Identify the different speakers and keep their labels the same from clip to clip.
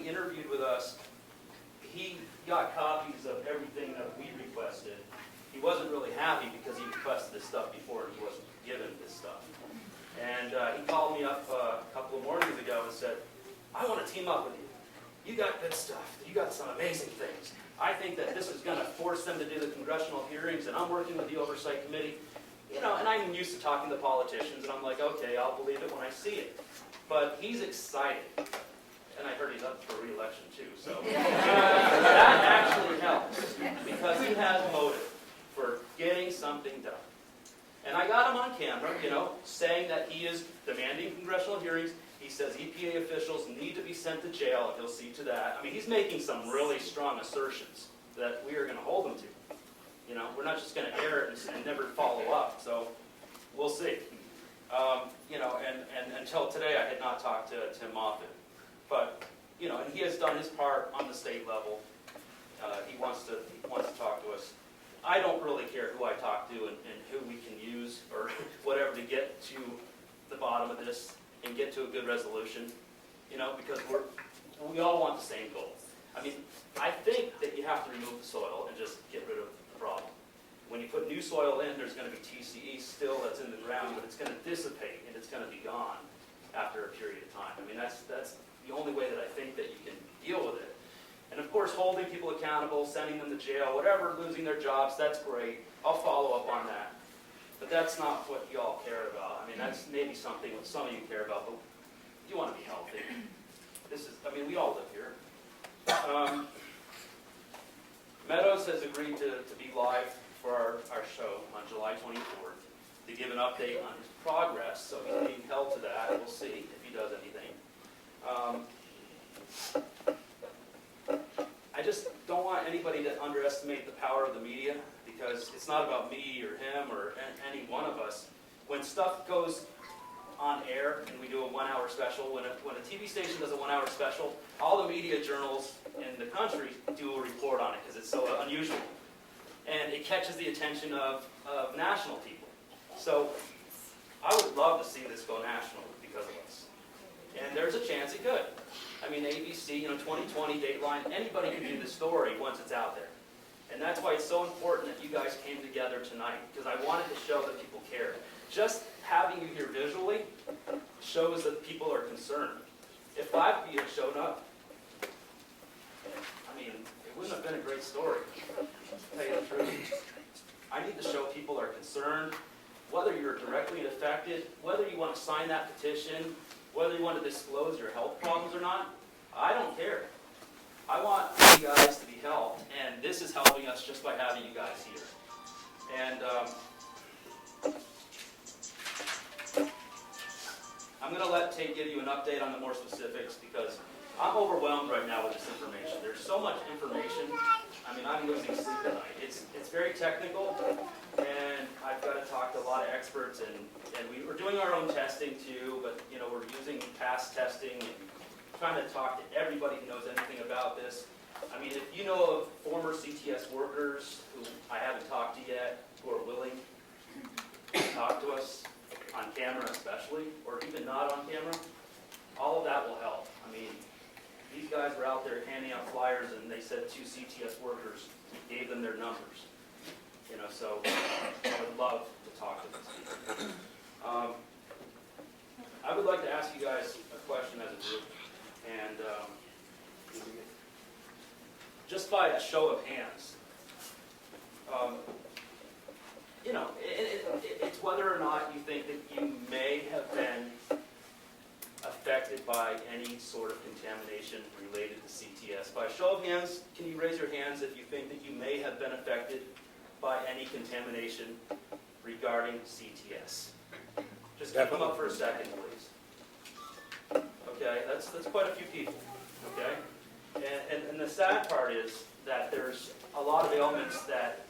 Speaker 1: he interviewed with us, he got copies of everything that we requested. He wasn't really happy because he requested this stuff before and he wasn't given this stuff. And he called me up a couple of mornings ago and said, I want to team up with you. You got good stuff. You got some amazing things. I think that this is going to force them to do the congressional hearings, and I'm working with the Oversight Committee. You know, and I'm used to talking to politicians, and I'm like, okay, I'll believe it when I see it. But he's excited. And I heard he's up for re-election too, so that actually helps because he has motive for getting something done. And I got him on camera, you know, saying that he is demanding congressional hearings. He says EPA officials need to be sent to jail, and he'll see to that. I mean, he's making some really strong assertions that we are going to hold him to. You know, we're not just going to air it and never follow up, so we'll see. You know, and until today I had not talked to Tim Moffitt. But, you know, and he has done his part on the state level. He wants to talk to us. I don't really care who I talk to and who we can use or whatever to get to the bottom of this and get to a good resolution, you know, because we all want the same goal. I mean, I think that you have to remove the soil and just get rid of the problem. When you put new soil in, there's going to be TCE still that's in the ground, but it's going to dissipate and it's going to be gone after a period of time. I mean, that's the only way that I think that you can deal with it. And of course, holding people accountable, sending them to jail, whatever, losing their jobs, that's great. I'll follow up on that. But that's not what you all care about. I mean, that's maybe something that some of you care about, but you want to be healthy. This is, I mean, we all live here. Meadows has agreed to be live for our show on July 24th to give an update on his progress, so he's being held to that. We'll see if he does anything. I just don't want anybody to underestimate the power of the media, because it's not about me or him or any one of us. When stuff goes on air and we do a 1 hour special, when a TV station does a 1 hour special, all the media journals in the country do a report on it because it's so unusual. And it catches the attention of national people. So I would love to see this go national because of us. And there's a chance it could. I mean, ABC, you know, 2020, Dateline, anybody can do the story once it's out there. And that's why it's so important that you guys came together tonight, because I wanted to show that people care. Just having you here visually shows that people are concerned. If 5 of you had shown up, I mean, it wouldn't have been a great story, to tell you the truth. I need to show people are concerned, whether you're directly affected, whether you want to sign that petition, whether you want to disclose your health problems or not. I don't care. I want you guys to be helped, and this is helping us just by having you guys here. And I'm going to let Tate give you an update on the more specifics, because I'm overwhelmed right now with this information. There's so much information. I mean, I'm losing sleep at night. It's very technical, and I've got to talk to a lot of experts, and we're doing our own testing too, but you know, we're using past testing and trying to talk to everybody who knows anything about this. I mean, if you know of former CTS workers who I haven't talked to yet, who are willing to talk to us on camera especially, or even not on camera, all of that will help. I mean, these guys were out there handing out flyers, and they said 2 CTS workers gave them their numbers. You know, so I would love to talk to these people. I would like to ask you guys a question as a group, and just by a show of hands, you know, it's whether or not you think that you may have been affected by any sort of contamination related to CTS. By a show of hands, can you raise your hands if you think that you may have been affected by any contamination regarding CTS? Just keep them up for a second, please. Okay, that's quite a few people, okay? And the sad part is that there's a lot of ailments that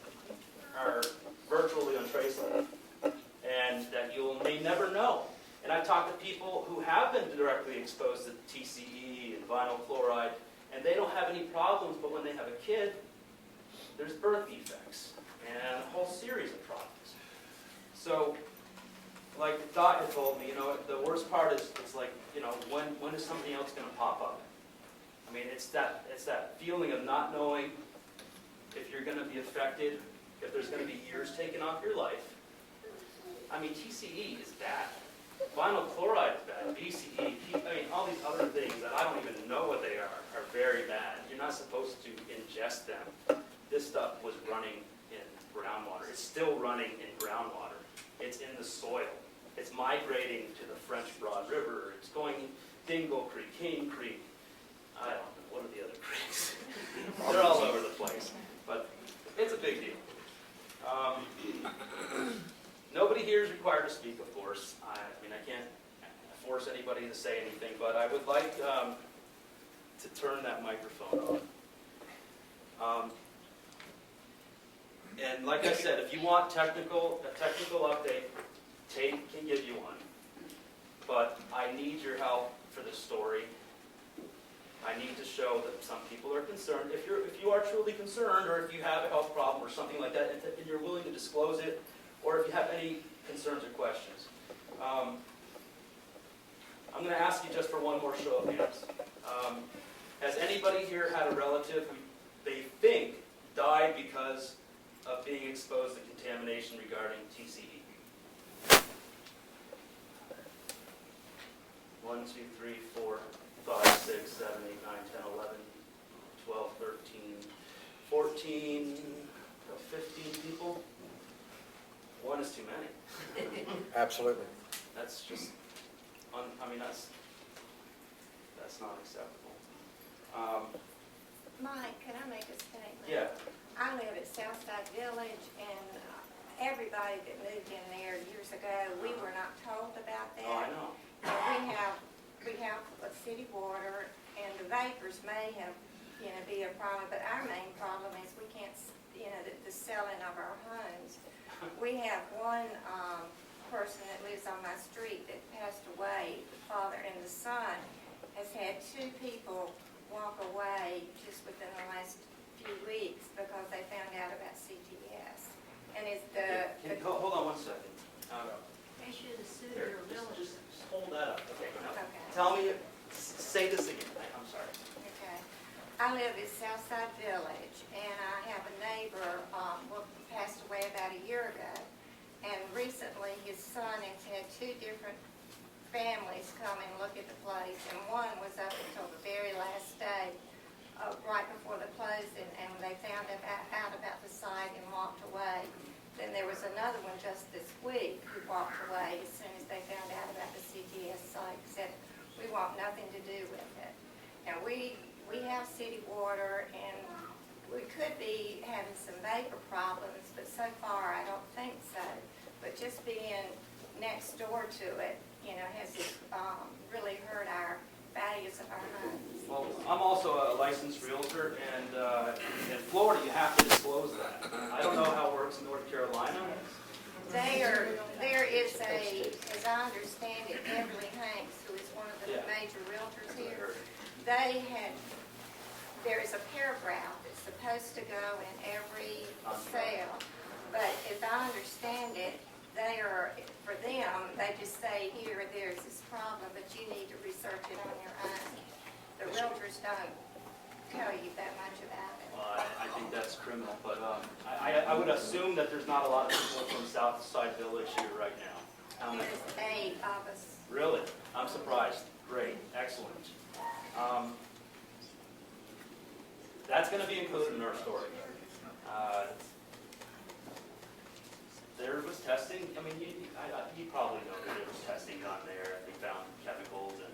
Speaker 1: are virtually untraceable and that you may never know. And I've talked to people who have been directly exposed to TCE and vinyl chloride, and they don't have any problems, but when they have a kid, there's birth defects and a whole series of problems. So, like the doc had told me, you know, the worst part is, it's like, you know, when is something else going to pop up? I mean, it's that feeling of not knowing if you're going to be affected, if there's going to be years taken off your life. I mean, TCE is bad. Vinyl chloride is bad. BCE, I mean, all these other things that I don't even know what they are very bad. You're not supposed to ingest them. This stuff was running in groundwater. It's still running in groundwater. It's in the soil. It's migrating to the French Broad River. It's going Dingle Creek, King Creek. I don't know, what are the other creeks? They're all over the place. But it's a big deal. Nobody here is required to speak, of course. I mean, I can't force anybody to say anything, but I would like to turn that microphone on. And like I said, if you want a technical update, Tate can give you one. But I need your help for this story. I need to show that some people are concerned. If you are truly concerned, or if you have a health problem or something like that, and you're willing to disclose it, or if you have any concerns or questions. I'm going to ask you just for one more show of hands. Has anybody here had a relative who they think died because of being exposed to contamination regarding TCE? 1, 2, 3, 4, 5, 6, 7, 8, 9, 10, 11, 12, 13, 14, 15 people? One is too many.
Speaker 2: Absolutely.
Speaker 1: That's just, I mean, that's not acceptable.
Speaker 3: Mike, can I make a statement?
Speaker 1: Yeah.
Speaker 3: I live at Southside Village, and everybody that moved in there years ago, we were not told about that.
Speaker 1: Oh, I know.
Speaker 3: And we have a city water, and the vapors may have, be a problem, but our main problem is we can't, the selling of our homes. We have one person that lives on my street that passed away. The father and the son has had 2 people walk away just within the last few weeks because they found out about CTS. And it's
Speaker 1: Hold on one second.
Speaker 4: They should have sued
Speaker 1: Here,
Speaker 4: their village.
Speaker 1: just hold that up. Okay. Now,
Speaker 3: Okay.
Speaker 1: tell me, say this again. I'm sorry.
Speaker 3: Okay. I live in Southside Village, and I have a neighbor who passed away about a year ago. And recently, his son has had 2 different families come and look at the place, and one was up until the very last day, right before the closing, and they found out about the site and walked away. Then there was another one just this week who walked away as soon as they found out about the CTS site, said, we want nothing to do with it. Now, we have city water, and we could be having some vapor problems, but so far I don't think so. But just being next door to it, has really hurt our values of our homes.
Speaker 1: Well, I'm also a licensed realtor, and in Florida, you have to disclose that. I don't know how it works in North Carolina.
Speaker 3: There is as I understand it, Beverly Hanks, who is one of the
Speaker 1: Yeah.
Speaker 3: major realtors here, there is a paragraph that's supposed to go in every sale, but as I understand it, for them, they just say, there's this problem, but you need to research it on your own. The realtors don't tell you that much about it.
Speaker 1: Well, I think that's criminal, but I would assume that there's not a lot of people from Southside Village here right now. How many?
Speaker 3: There's 8 of us.
Speaker 1: Really? I'm surprised. Great. Excellent. That's going to be included in our story. There was testing. I mean, you probably know that there was testing done there. They found chemicals, and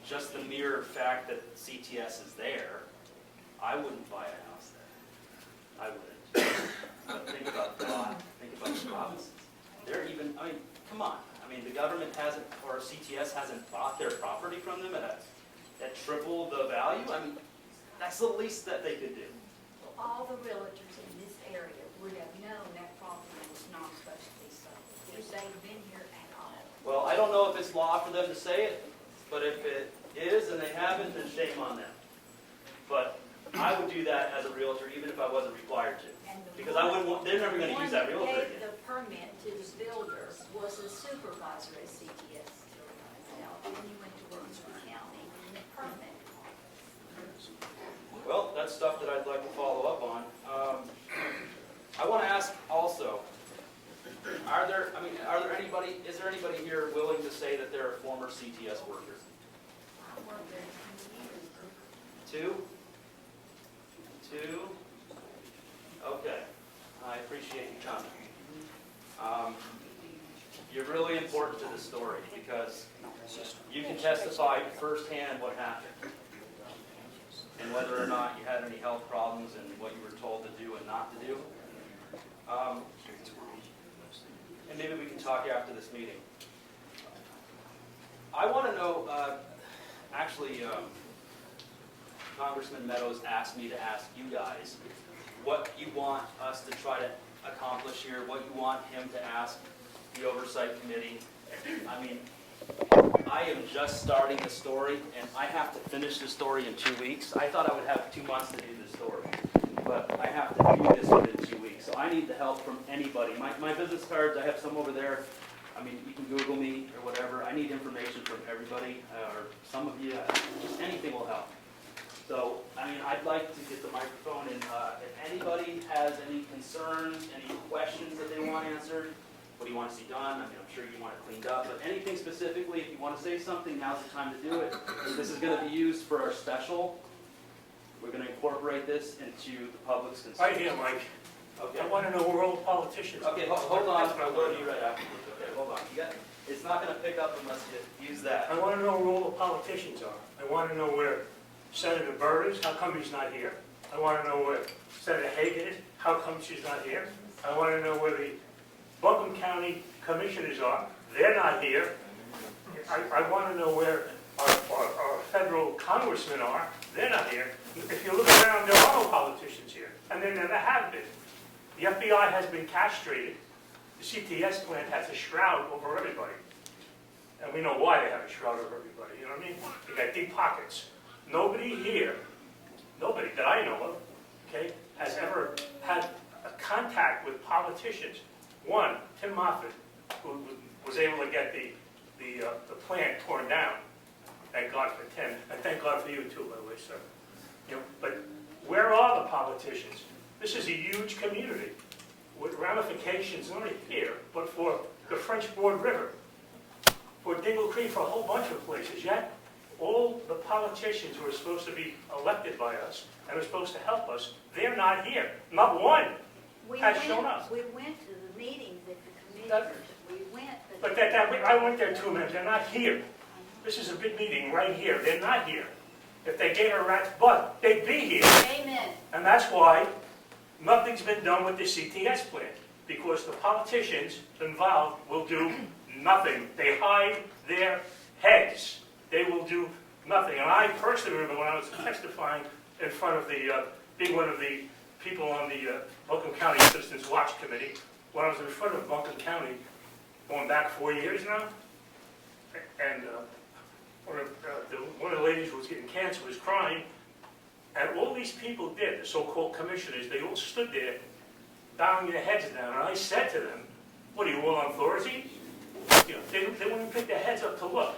Speaker 1: just the mere fact that CTS is there, I wouldn't buy a house there. I wouldn't. But think about God. Think about the provinces. Come on. I mean, the government hasn't, or CTS hasn't bought their property from them at triple the value. I mean, that's the least that they could do.
Speaker 4: Well, all the realtors in this area would have known that property was not supposed to be sold, if they've been here at all.
Speaker 1: Well, I don't know if it's law for them to say it, but if it is and they haven't, then shame on them. But I would do that as a realtor, even if I wasn't required to. Because I wouldn't want, they're never going to use that realtor
Speaker 4: The one that
Speaker 1: again.
Speaker 4: gave the permit to the builder was a supervisor at CTS. Now, then you went to work for the county and the permit.
Speaker 1: that's stuff that I'd like to follow up on. I want to ask also, is there anybody here willing to say that they're a former CTS worker?
Speaker 4: I worked there 20 years.
Speaker 1: Two? Two? Okay, I appreciate you coming. You're really important to the story because you can testify firsthand what happened and whether or not you had any health problems and what you were told to do and not to do. And maybe we can talk after this meeting. I want to know, Congressman Meadows asked me to ask you guys what you want us to try to accomplish here, what you want him to ask the Oversight Committee. I mean, I am just starting the story, and I have to finish the story in 2 weeks. I thought I would have 2 months to do the story, but I have to do this within 2 weeks. So I need the help from anybody. My business cards, I have some over there. I mean, you can Google me or whatever. I need information from everybody, or some of you. Just anything will help. So, I mean, I'd like to get the microphone, and if anybody has any concerns, any questions that they want answered, what do you want to see done? I mean, I'm sure you want it cleaned up, but anything specifically, if you want to say something, now's the time to do it. This is going to be used for our special. We're going to incorporate this into the public's concern.
Speaker 2: Right here, Mike.
Speaker 1: Okay.
Speaker 2: I want to know where all the politicians are.
Speaker 1: Okay, hold on. I'll go to you right afterwards. Okay, hold on. It's not going to pick up unless you use that.
Speaker 2: I want to know where all the politicians are. I want to know where Senator Byrd is. How come he's not here? I want to know where Senator Hagan is. How come she's not here? I want to know where the Buncombe County commissioners are. They're not here. I want to know where our federal congressmen are. They're not here. If you look around, there are no politicians here, and there never have been. The FBI has been castrated. The CTS plant has a shroud over everybody. And we know why they have a shroud over everybody, you know what I mean? They got deep pockets. Nobody here, nobody that I know of, okay, has ever had a contact with politicians. One, Tim Moffitt, who was able to get the plant torn down. Thank God for Tim, and thank God for you too, by the way, sir. You know, but where are the politicians? This is a huge community with ramifications not only here, but for the French Broad River, for Dingle Creek, for a whole bunch of places. Yet, all the politicians who are supposed to be elected by us and are supposed to help us, they're not here. Not one has shown up.
Speaker 4: We went to the meetings at the commissioners. We went.
Speaker 2: But I went there 2 minutes. They're not here. This is a big meeting right here. They're not here. If they gave a rat's butt, they'd be here.
Speaker 4: Amen.
Speaker 2: And that's why nothing's been done with the CTS plant, because the politicians involved will do nothing. They hide their heads. They will do nothing. And I personally remember when I was testifying in front of being one of the people on the Buncombe County Citizens Watch Committee, when I was in front of Buncombe County, going back 4 years now, and one of the ladies who was getting cancer was crying, and all these people did, the so-called commissioners, they all stood there, bowing their heads down, and I said to them, what are you, all on authority? You know, they wouldn't even pick their heads up to look.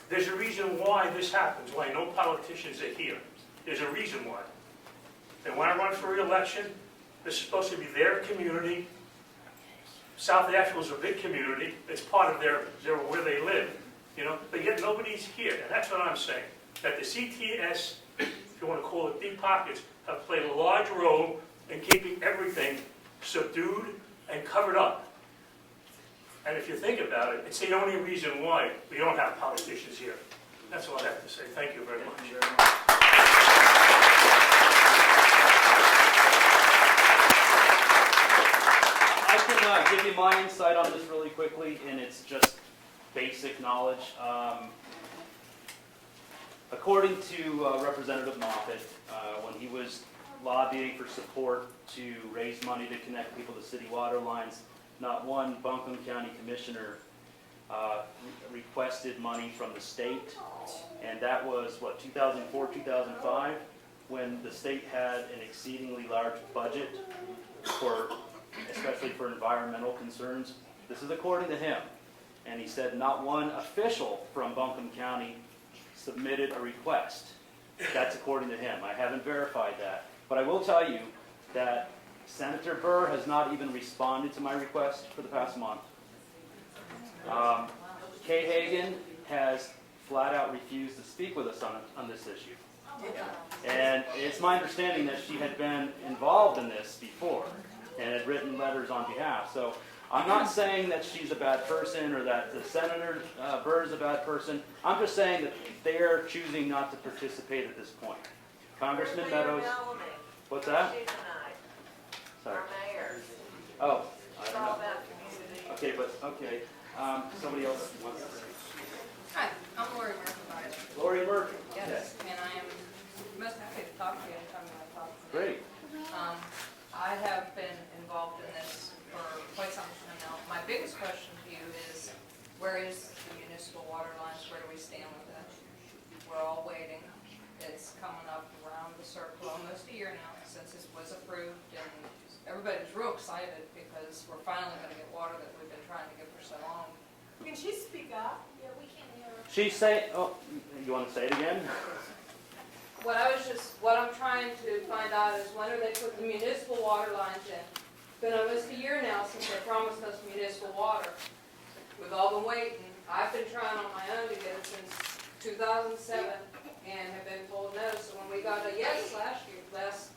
Speaker 2: There's a reason why this happens, why no politicians are here. There's a reason why. They want to run for re-election. This is supposed to be their community. South Asheville is a big community. It's part of their where they live, you know. But yet nobody's here, and that's what I'm saying. That the CTS, if you want to call it deep pockets, have played a large role in keeping everything subdued and covered up. And if you think about it, it's the only reason why we don't have politicians here. That's all I have to say. Thank you very much.
Speaker 1: Thank you very much. I can give you my insight on this really quickly, and it's just basic knowledge. According to Representative Moffitt, when he was lobbying for support to raise money to connect people to city water lines, not one Buncombe County commissioner requested money from the state, and that was, what, 2004, 2005, when the state had an exceedingly large budget especially for environmental concerns. This is according to him. And he said not one official from Buncombe County submitted a request. That's according to him. I haven't verified that. But I will tell you that Senator Burr has not even responded to my request for the past month. Kay Hagan has flat out refused to speak with us on this issue. And it's my understanding that she had been involved in this before and had written letters on behalf. So I'm not saying that she's a bad person or that the Senator Burr is a bad person. I'm just saying that they are choosing not to participate at this point. Congressman Meadows. What's that? Sorry.
Speaker 5: Our mayor.
Speaker 1: Oh, I
Speaker 5: It's
Speaker 1: don't
Speaker 5: all
Speaker 1: know.
Speaker 5: about community.
Speaker 1: Okay, but, okay. Somebody else wants to say.
Speaker 6: Hi, I'm Lori Murphy.
Speaker 1: Lori Murphy.
Speaker 6: Yes, and I am most happy to talk to you anytime you want to talk to me.
Speaker 1: Great.
Speaker 6: I have been involved in this for quite some time now. My biggest question to you is, where is the municipal water lines? Where do we stand with that? We're all waiting. It's coming up around the circle almost a year now since this was approved, and everybody's real excited because we're finally going to get water that we've been trying to get for so long.
Speaker 5: Can she speak up? Yeah, we can't hear her.
Speaker 1: She say, oh, you want to say it again?
Speaker 6: What I'm trying to find out is when are they putting the municipal water lines in? It's been almost a year now since they promised us municipal water. We've all been waiting. I've been trying on my own to get it since 2007 and have been told no. So when we got a yes last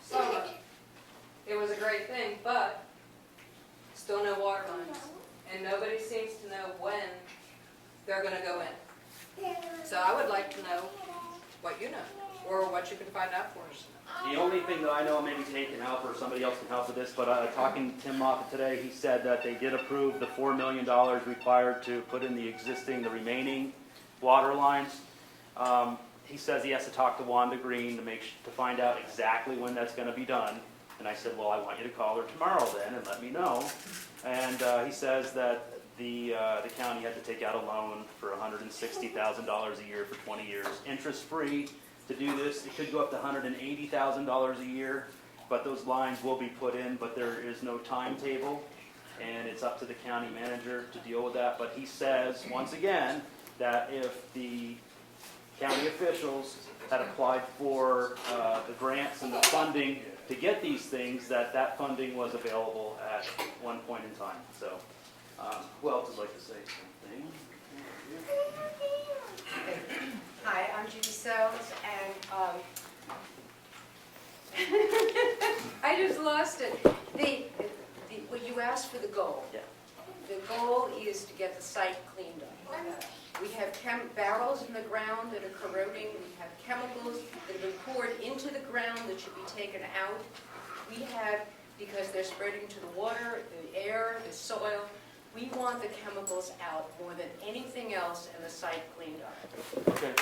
Speaker 6: summer, it was a great thing, but still no water lines. And nobody seems to know when they're going to go in. So I would like to know what you know, or what you can find out for us.
Speaker 1: The only thing that I know, maybe Tate can help or somebody else can help with this, but talking to Tim Moffett today, he said that they did approve the $4 million required to put in the remaining water lines. He says he has to talk to Wanda Green to find out exactly when that's going to be done. And I said, well, I want you to call her tomorrow then and let me know. And he says that the county had to take out a loan for $160,000 a year for 20 years, interest-free. To do this, it could go up to $180,000 a year, but those lines will be put in, but there is no timetable, and it's up to the county manager to deal with that. But he says, once again, that if the county officials had applied for the grants and the funding to get these things, that funding was available at one point in time. So, who else would like to say something?
Speaker 7: Hi, I'm Judy Sells, and I just lost it. When you asked for the goal,
Speaker 1: Yeah.
Speaker 7: the goal is to get the site cleaned up. We have barrels in the ground that are corroding. We have chemicals that have been poured into the ground that should be taken out. We have, because they're spreading to the water, the air, the soil, we want the chemicals out more than anything else and the site cleaned up.
Speaker 1: Okay.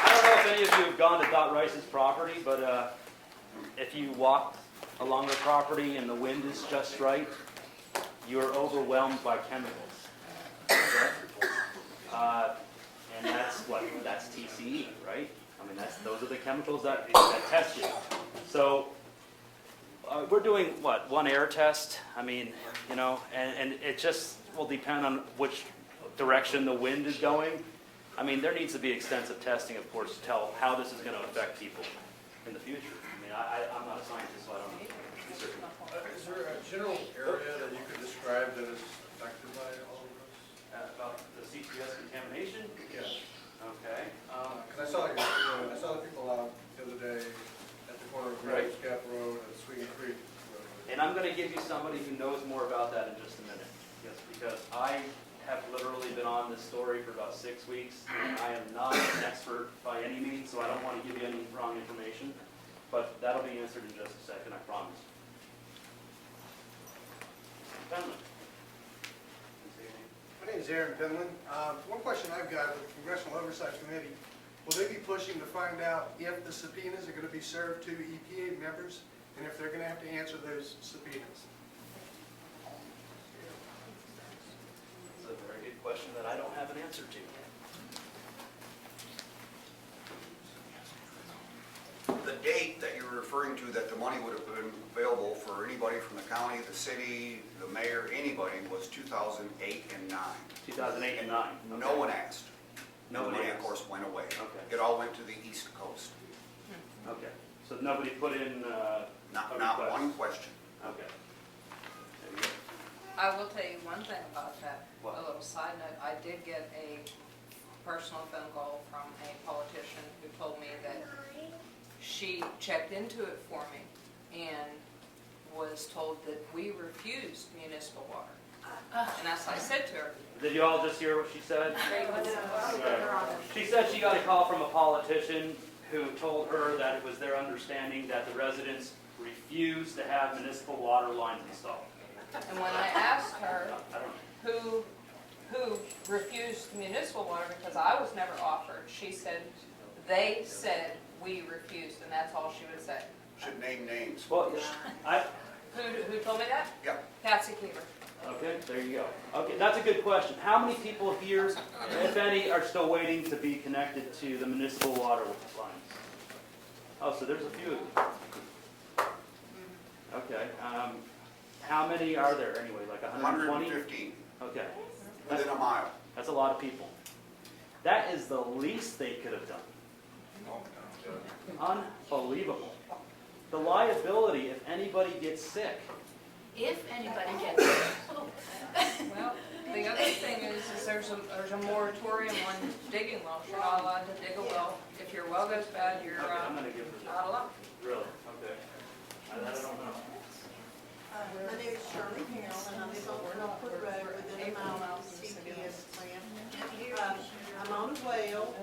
Speaker 1: I don't know if any of you have gone to Dot Rice's property, but if you walk along the property and the wind is just right, you're overwhelmed by chemicals. Okay? And that's TCE, right? I mean, those are the chemicals that test you. So we're doing, one air test? I mean, and it just will depend on which direction the wind is going. I mean, there needs to be extensive testing, of course, to tell how this is going to affect people in the future. I mean, I'm not a scientist, so I don't know.
Speaker 8: Is there a general area that you could describe that is affected by all of this?
Speaker 1: About the CTS contamination?
Speaker 8: Yes.
Speaker 1: Okay.
Speaker 8: Because I saw the people out the other day at the corner of
Speaker 1: Right.
Speaker 8: Gap Road and Sweet Creek Road.
Speaker 1: And I'm going to give you somebody who knows more about that in just a minute. Yes, because I have literally been on this story for about 6 weeks. And I am not an expert by any means, so I don't want to give you any wrong information. But that'll be answered in just a second, I promise. Penland.
Speaker 9: My name is Aaron Penland. One question I've got with the Congressional Oversight Committee, will they be pushing to find out if the subpoenas are going to be served to EPA members and if they're going to have to answer those subpoenas?
Speaker 1: That's a very good question that I don't have an answer to.
Speaker 10: The date that you're referring to, that the money would have been available for anybody from the county, the city, the mayor, anybody, was 2008 and 9.
Speaker 1: 2008 and 9? Okay.
Speaker 10: No one asked.
Speaker 1: Nobody
Speaker 10: The money, of
Speaker 1: asked.
Speaker 10: course, went away.
Speaker 1: Okay.
Speaker 10: It all went to the East Coast.
Speaker 1: Okay, so nobody put in a
Speaker 10: Not
Speaker 1: request?
Speaker 10: one question.
Speaker 1: Okay. There you go.
Speaker 6: I will tell you one thing about that,
Speaker 1: What?
Speaker 6: a little side note. I did get a personal phone call from a politician who told me that she checked into it for me and was told that we refused municipal water. And as I said to her,
Speaker 1: Did you all just hear what she said?
Speaker 6: "Right."
Speaker 1: She said she got a call from a politician who told her that it was their understanding that the residents refused to have municipal water lines installed.
Speaker 6: And when I asked her
Speaker 1: I don't know.
Speaker 6: who refused municipal water, because I was never offered, she said, they said we refused, and that's all she would say.
Speaker 10: Should name names.
Speaker 1: Well, I,
Speaker 6: Who told me that?
Speaker 10: Yeah.
Speaker 6: Patsy Cleaver.
Speaker 1: okay, there you go. Okay, that's a good question. How many people here, if any, are still waiting to be connected to the municipal water lines? Oh, so there's a few of you. Okay, how many are there anyway, like 120?
Speaker 10: 115
Speaker 1: Okay,
Speaker 10: within a mile.
Speaker 1: that's a lot of people. That is the least they could have done. Unbelievable. The liability if anybody gets sick.
Speaker 4: If anybody gets it.
Speaker 6: Well, the other thing is there's a moratorium on digging wells. You're not allowed to dig a well. If your well goes bad, you're
Speaker 1: Okay, I'm gonna give her
Speaker 6: out of luck.
Speaker 1: Really? Okay. I don't know.
Speaker 11: My name is Shirley Harrell, and I live on Northwood Road within a mile of the CTS plant. I'm on a well,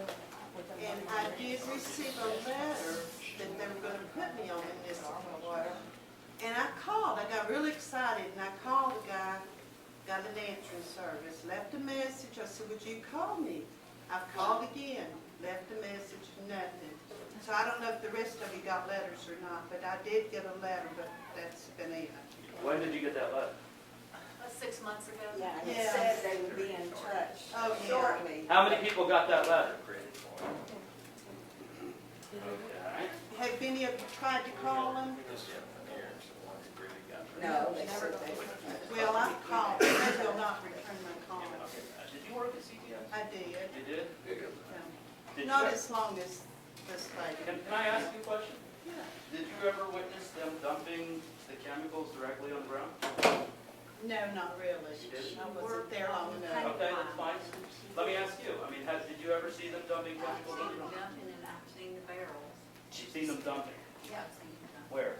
Speaker 11: and I did receive a letter that they were gonna put me on municipal water. And I called, I got really excited, and I called the guy, got an answering service, left a message. I said, would you call me? I've called again, left a message, nothing. So I don't know if the rest of you got letters or not, but I did get a letter, but that's been it.
Speaker 1: When did you get that letter?
Speaker 5: 6 months ago.
Speaker 11: Yeah, and it said they would be in touch shortly.
Speaker 1: How many people got that letter? Okay.
Speaker 11: Have any of you tried to call them?
Speaker 5: No, they said they
Speaker 11: Well, I've called, they will not return my call.
Speaker 1: Did you work at CTS?
Speaker 11: I did.
Speaker 1: You did? Did you
Speaker 11: Not
Speaker 1: ever-
Speaker 11: as long as this lady.
Speaker 1: Can I ask you a question?
Speaker 11: Yeah.
Speaker 1: Did you ever witness them dumping the chemicals directly on the ground?
Speaker 11: No, not really.
Speaker 1: You did?
Speaker 11: I wasn't there long enough.
Speaker 1: Okay, that's fine. Let me ask you, I mean, did you ever see them dumping
Speaker 4: I've
Speaker 1: chemicals
Speaker 4: seen
Speaker 1: on the
Speaker 4: them
Speaker 1: ground?
Speaker 4: dumping and I've seen the barrels.
Speaker 1: You've seen them dumping?
Speaker 4: Yeah, I've seen them dumping.
Speaker 1: Where?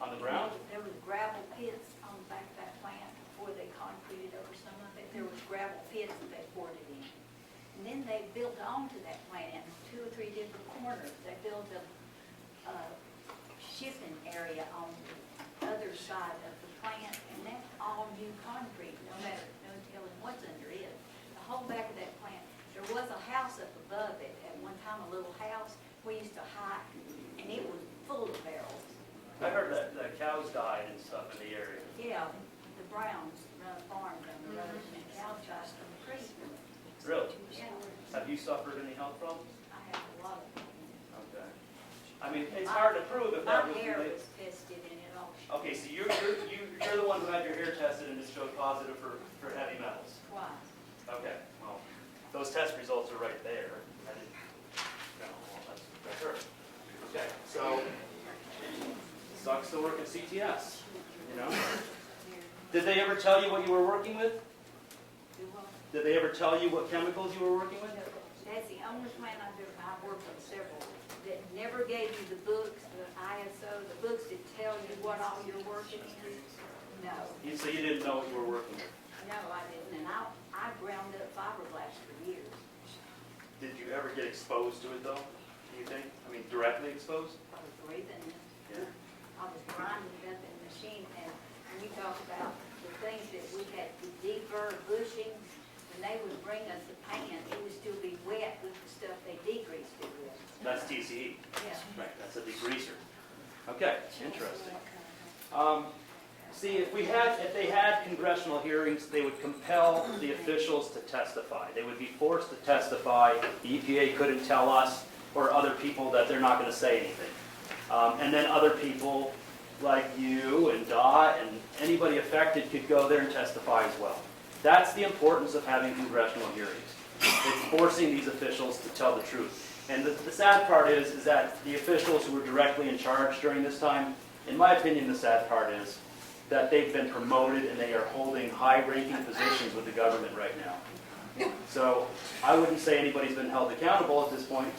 Speaker 1: On the ground?
Speaker 4: There was gravel pits on the back of that plant before they concreted over some of it. There was gravel pits that they poured it in. And then they built onto that plant in 2 or 3 different corners. They built a shipping area on the other side of the plant, and that's all new concrete, no telling what's under it. The whole back of that plant, there was a house up above it, at one time a little house, we used to hike, and it was full of barrels.
Speaker 1: I heard that cows died and stuff in the area.
Speaker 4: Yeah, the Browns run a farm down the road, and cows died from the creek.
Speaker 1: Really?
Speaker 4: Yeah,
Speaker 1: Have you suffered any health problems?
Speaker 4: I have a lot of them.
Speaker 1: Okay. I mean, it's hard to prove if that was
Speaker 4: My hair
Speaker 1: related.
Speaker 4: was tested and it all
Speaker 1: Okay, so you're the one who had your hair tested and it showed positive for heavy metals.
Speaker 4: twice.
Speaker 1: Okay, well, those test results are right there. I didn't, no, well, that's her. Okay, so, sucks to work at CTS, you know? Did they ever tell you what you were working with?
Speaker 4: Do what?
Speaker 1: Did they ever tell you what chemicals you were working with?
Speaker 4: That's the only plant I've worked on several, that never gave you the books, the ISO, the books that tell you what all you're working in. No,
Speaker 1: So you didn't know what you were working with?
Speaker 4: no, I didn't, and I ground up fiberglass for years.
Speaker 1: Did you ever get exposed to it though, do you think? I mean, directly exposed?
Speaker 4: I was breathing it.
Speaker 1: Yeah.
Speaker 4: I was grinding it up in the machine, and when you talk about the things that we had to deburr bushing, when they would bring us the pan, it would still be wet with the stuff they degreased it with.
Speaker 1: That's TCE.
Speaker 4: Yeah.
Speaker 1: Right, that's a degreaser. Okay, interesting. See, if they had congressional hearings, they would compel the officials to testify. They would be forced to testify. The EPA couldn't tell us or other people that they're not going to say anything. And then other people like you and Dot and anybody affected could go there and testify as well. That's the importance of having congressional hearings. It's forcing these officials to tell the truth. And the sad part is that the officials who were directly in charge during this time, in my opinion, the sad part is that they've been promoted and they are holding high-ranking positions with the government right now. So I wouldn't say anybody's been held accountable at this point.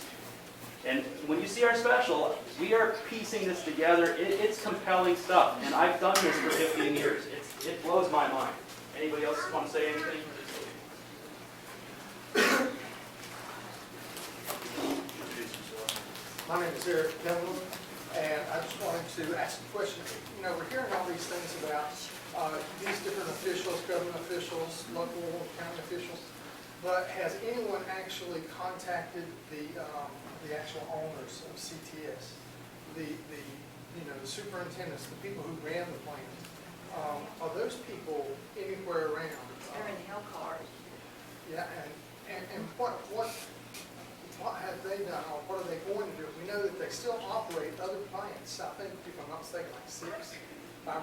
Speaker 1: And when you see our special, we are piecing this together. It's compelling stuff. And I've done this for 15 years. It blows my mind. Anybody else want to say anything?
Speaker 12: My name is Eric Gentleman, and I just wanted to ask a question. You know, we're hearing all these things about these different officials, government officials, local county officials, but has anyone actually contacted the actual owners of CTS, the superintendents, the people who ran the plant? Are those people anywhere around?
Speaker 4: They're in hell cars.
Speaker 12: Yeah, and what have they done, or what are they going to do? We know that they still operate other plants, I think, if I'm not mistaken, like 5 or 6.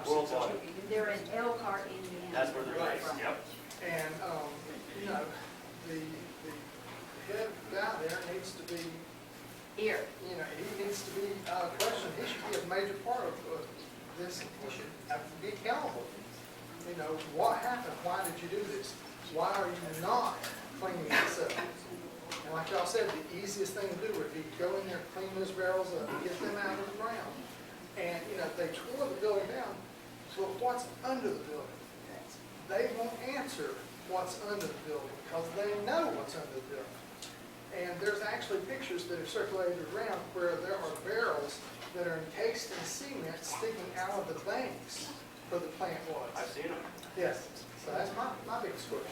Speaker 1: Worldwide.
Speaker 4: They're in Elkhart, Indiana.
Speaker 1: That's where they're based. Yep.
Speaker 12: And, the head guy there needs to be,
Speaker 4: Here.
Speaker 12: he needs to be questioned. He should be a major part of this. He should have to be accountable. What happened? Why did you do this? Why are you not cleaning this up? And like y'all said, the easiest thing to do would be go in there, clean those barrels up, get them out of the ground. And, they tore the building down, but what's under the building? They won't answer what's under the building because they know what's under the building. And there's actually pictures that are circulated around where there are barrels that are encased in cement sticking out of the banks where the plant was.
Speaker 1: I've seen them.
Speaker 12: Yes, so that's my biggest question.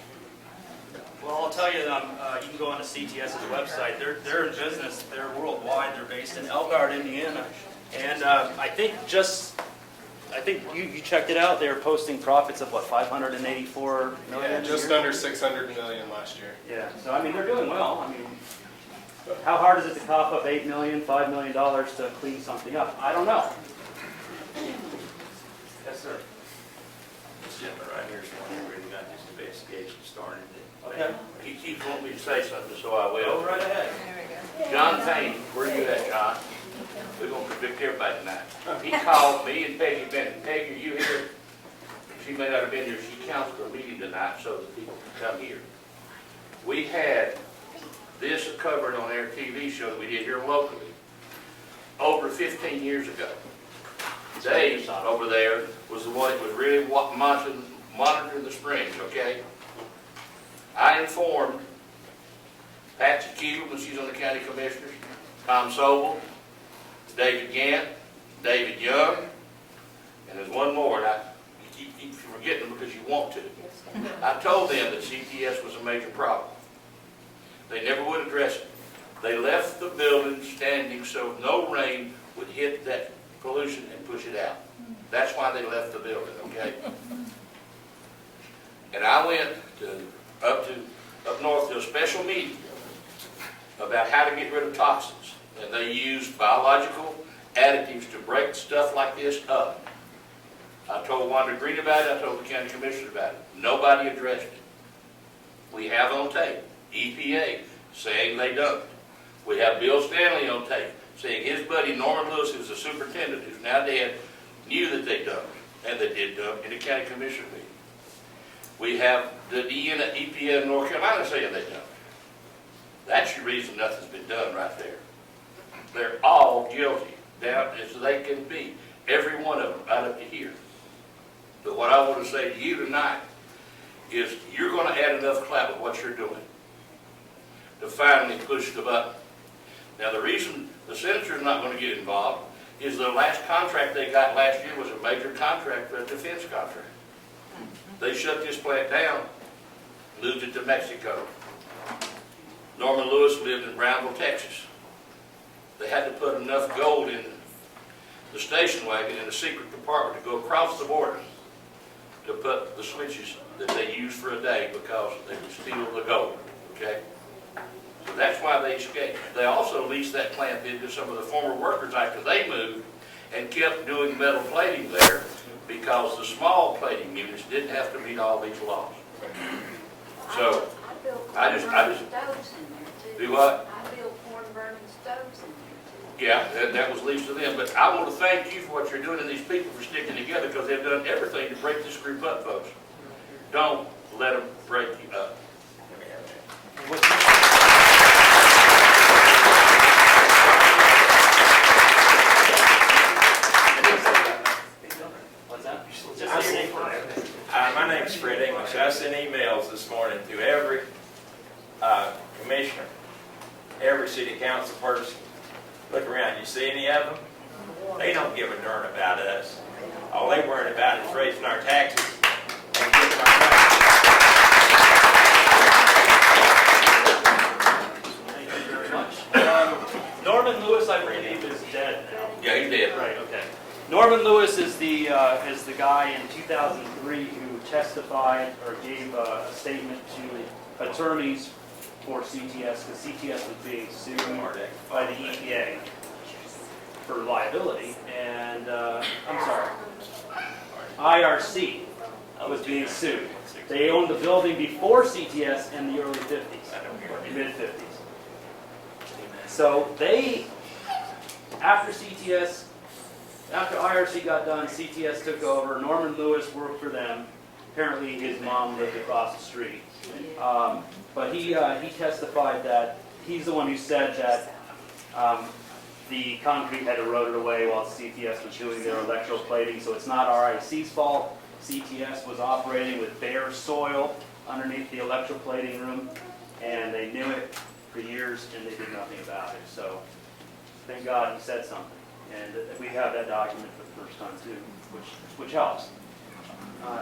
Speaker 1: Well, I'll tell you, you can go on to CTS's website. They're in business. They're worldwide. They're based in Elkhart, Indiana. And I think you checked it out. They're posting profits of, what, $584 million?
Speaker 13: Yeah, just under 600 million last year.
Speaker 1: Yeah, so I mean, they're doing well. I mean, how hard is it to cough up $8 million, $5 million to clean something up? I don't know. Yes, sir.
Speaker 14: This gentleman right here is the one who really got this investigation started.
Speaker 1: Okay.
Speaker 14: He keeps wanting me to say something, so I will.
Speaker 1: Go right ahead.
Speaker 14: John Payne, where you at, John? We're going to convict everybody tonight. He called me and Peggy Bennett. Peggy, are you here? She may not have been here. She counseled a meeting tonight so that people can come here. We had this covered on our TV show that we did here locally over 15 years ago. Dave over there was the one that was really monitoring the springs, okay? I informed Patsy Keeler when she's on the county commissioners, Tom Sobel, David Gant, David Young, and there's one more, and you keep forgetting them because you want to. I told them that CTS was a major problem. They never would address it. They left the building standing so no rain would hit that pollution and push it out. That's why they left the building, okay? And I went up north to a special meeting about how to get rid of toxins. And they used biological additives to break stuff like this up. I told Wanda Green about it. I told the county commissioner about it. Nobody addressed it. We have on tape EPA saying they dumped. We have Bill Stanley on tape saying his buddy Norman Lewis, who's the superintendent, who's now dead, knew that they dumped. And they did dump in the county commissioner meeting. We have the EPA in North Carolina saying they dumped. That's your reason nothing's been done right there. They're all guilty, down as they can be. Every one of them, right up to here. But what I want to say to you tonight is you're going to add enough clout with what you're doing to finally push the button. Now the reason the senator's not going to get involved is the last contract they got last year was a major contract, a defense contract. They shut this plant down, moved it to Mexico. Norman Lewis lived in Brownville, Texas. They had to put enough gold in the station wagon in a secret compartment to go across the border to put the switches that they used for a day because they would steal the gold, okay? So that's why they escaped. They also leased that plant to some of the former workers after they moved and kept doing metal plating there because the small plating units didn't have to meet all these laws. So, I just-
Speaker 4: stoves in there too.
Speaker 14: do what?
Speaker 4: I built corn burning stoves in there too.
Speaker 14: Yeah, that was leased to them, but I want to thank you for what you're doing and these people for sticking together because they've done everything to break this group up, folks. Don't let them break you up.
Speaker 1: What's that?
Speaker 15: My name's Fred English. I sent emails this morning to every commissioner, every city council person. Look around, you see any of them? They don't give a darn about us. All they worry about is raising our taxes and getting our money.
Speaker 1: Thank you very much. Norman Lewis, I believe, is dead now.
Speaker 14: Yeah, he did.
Speaker 1: Right, okay. Norman Lewis is the guy in 2003 who testified or gave a statement to attorneys for CTS, because CTS was being sued by the EPA for liability, and, I'm sorry, IRC was being sued. They owned the building before CTS in the early 50s, mid-50s. So they, after IRC got done, CTS took over. Norman Lewis worked for them. Apparently his mom lived across the street. But he testified that he's the one who said that the concrete had eroded away while CTS was doing their electroplating, so it's not RIC's fault. CTS was operating with bare soil underneath the electroplating room, and they knew it for years, and they did nothing about it. So thank God he said something. And we have that document for the first time too, which helps.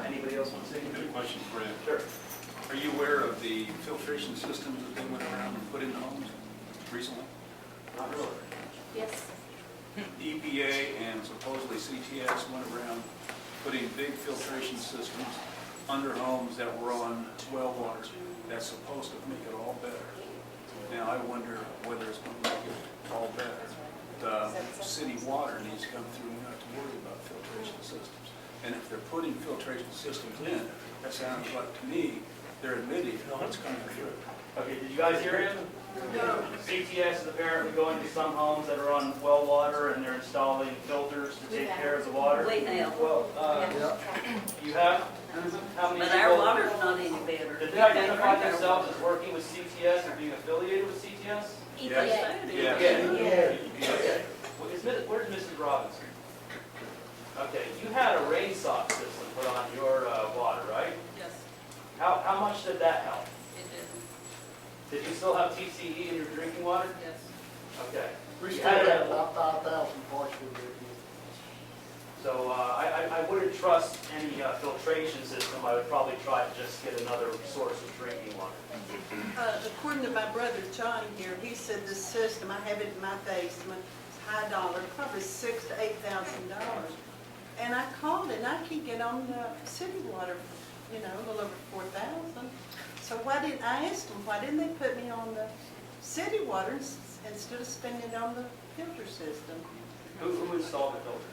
Speaker 1: Anybody else want to say anything?
Speaker 16: Good question, Fred.
Speaker 1: Sure.
Speaker 16: Are you aware of the filtration systems that they went around and put in homes recently?
Speaker 1: Not really.
Speaker 4: Yes.
Speaker 16: EPA and supposedly CTS went around putting big filtration systems under homes that were on well water. That's supposed to make it all better. Now, I wonder whether it's going to make it all better. The city water needs to come through, not to worry about filtration systems. And if they're putting filtration systems in, that sounds like to me, they're admitting it's coming through.
Speaker 1: Okay, did you guys hear him? No. CTS is apparently going to some homes that are on well water, and they're installing filters to take care of the water.
Speaker 17: We have.
Speaker 1: Well, you have? How many
Speaker 17: But our
Speaker 1: people-
Speaker 17: water's not any better.
Speaker 1: Did they identify themselves as working with CTS or being affiliated with CTS?
Speaker 17: EPA.
Speaker 16: Yeah.
Speaker 1: Okay. Where's Mrs. Robinson? Okay, you had a rain sock system put on your water, right?
Speaker 17: Yes,
Speaker 1: How much did that help?
Speaker 17: it did.
Speaker 1: Did you still have TCE in your drinking water?
Speaker 17: Yes.
Speaker 1: Okay.
Speaker 12: We
Speaker 1: You
Speaker 12: still
Speaker 1: had
Speaker 12: have
Speaker 1: it-
Speaker 12: about 5,000 parts per billion.
Speaker 1: So I wouldn't trust any filtration system. I would probably try to just get another source of drinking water.
Speaker 11: According to my brother John here, he said this system, I have it in my basement, it's high dollar, probably $6,000 to $8,000. And I called and I can't get on the city water, for, a little over 4,000. So I asked them, why didn't they put me on the city water instead of spending it on the filter system?
Speaker 1: Who installed the filter?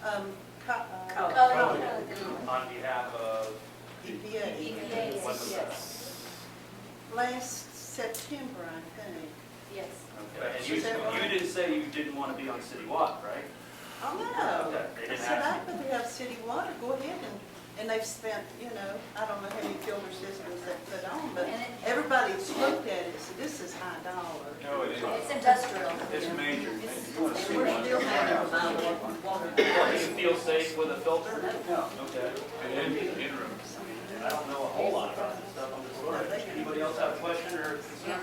Speaker 1: On behalf of
Speaker 11: EPA.
Speaker 1: what was that?
Speaker 11: Last September, I think.
Speaker 4: Yes.
Speaker 1: Okay, and you didn't say you didn't want to be on city water, right?
Speaker 11: Oh, no.
Speaker 1: Okay, they
Speaker 11: I
Speaker 1: didn't
Speaker 11: said,
Speaker 1: ask
Speaker 11: I'd rather have city water, go ahead and they've spent, I don't know how many filter systems they put on, but everybody's looked at it, so this is high dollar.
Speaker 16: No, it is.
Speaker 5: It's industrial.
Speaker 16: It's major. You want to see
Speaker 17: And we're
Speaker 16: one.
Speaker 17: still having to buy water.
Speaker 1: Do you feel safe with a filter?
Speaker 16: No.
Speaker 1: Okay.
Speaker 16: And interim.
Speaker 1: I don't know a whole lot about this stuff. I'm just learning. Anybody else have a question or concern?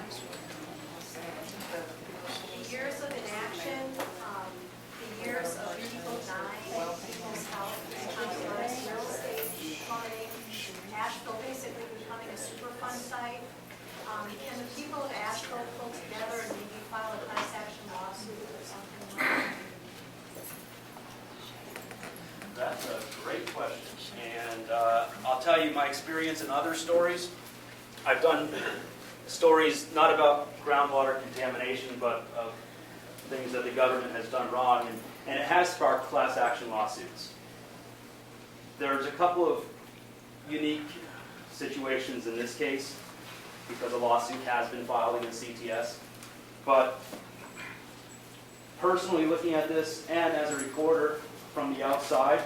Speaker 5: The years of inaction, the years of people dying, people's health, real estate declining, Asheville basically becoming a Superfund site. Can the people of Asheville pull together and maybe file a class action lawsuit or something like that?
Speaker 1: That's a great question. And I'll tell you my experience in other stories. I've done stories not about groundwater contamination, but of things that the government has done wrong, and it has sparked class action lawsuits. There's a couple of unique situations in this case, because a lawsuit has been filed against CTS. But personally looking at this, and as a reporter from the outside,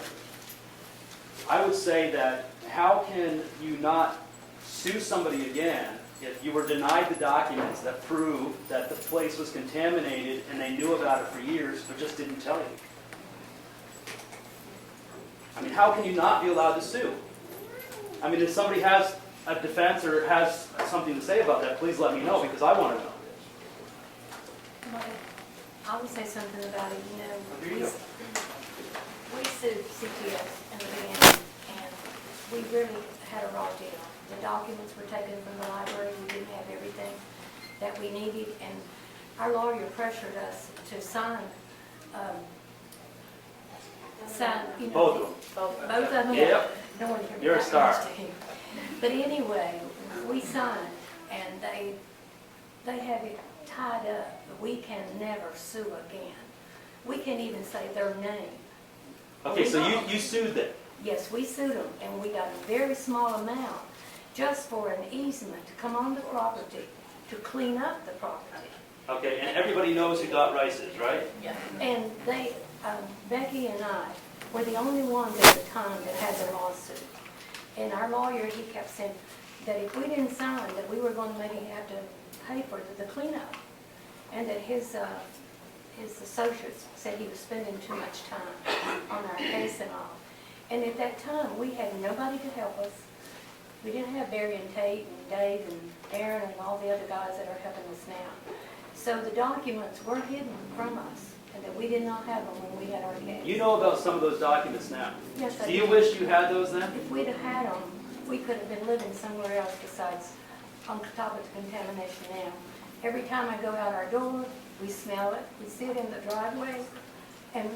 Speaker 1: I would say that how can you not sue somebody again if you were denied the documents that prove that the place was contaminated and they knew about it for years but just didn't tell you? I mean, how can you not be allowed to sue? I mean, if somebody has a defense or has something to say about that, please let me know, because I want to know.
Speaker 5: I will say something about it, you know.
Speaker 1: Here you go.
Speaker 5: We sued CTS in the beginning, and we really had a raw deal. The documents were taken from the library, we didn't have everything that we needed, and our lawyer pressured us to sign, you know.
Speaker 1: Both of them.
Speaker 5: Both of them?
Speaker 1: Yep.
Speaker 5: No one can
Speaker 1: You're a star.
Speaker 5: But anyway, we signed, and they have it tied up. We can never sue again. We can't even say their name.
Speaker 1: Okay, so you sued them.
Speaker 5: Yes, we sued them, and we got a very small amount just for an easement to come on the property, to clean up the property.
Speaker 1: Okay, and everybody knows who Dot Rice is, right?
Speaker 5: Yeah. And they, Becky and I, were the only ones at the time that had the lawsuit. And our lawyer, he kept saying that if we didn't sign, that we were going to maybe have to pay for the cleanup. And that his associates said he was spending too much time on our case and all. And at that time, we had nobody to help us. We didn't have Barry and Tate and Dave and Aaron and all the other guys that are helping us now. So the documents were hidden from us, and that we did not have them when we had our case.
Speaker 1: You know about some of those documents now.
Speaker 5: Yes, I
Speaker 1: Do you
Speaker 5: do.
Speaker 1: wish you had those then?
Speaker 5: If we'd have had them, we could have been living somewhere else besides on top of the contamination now. Every time I go out our door, we smell it, we see it in the driveway, and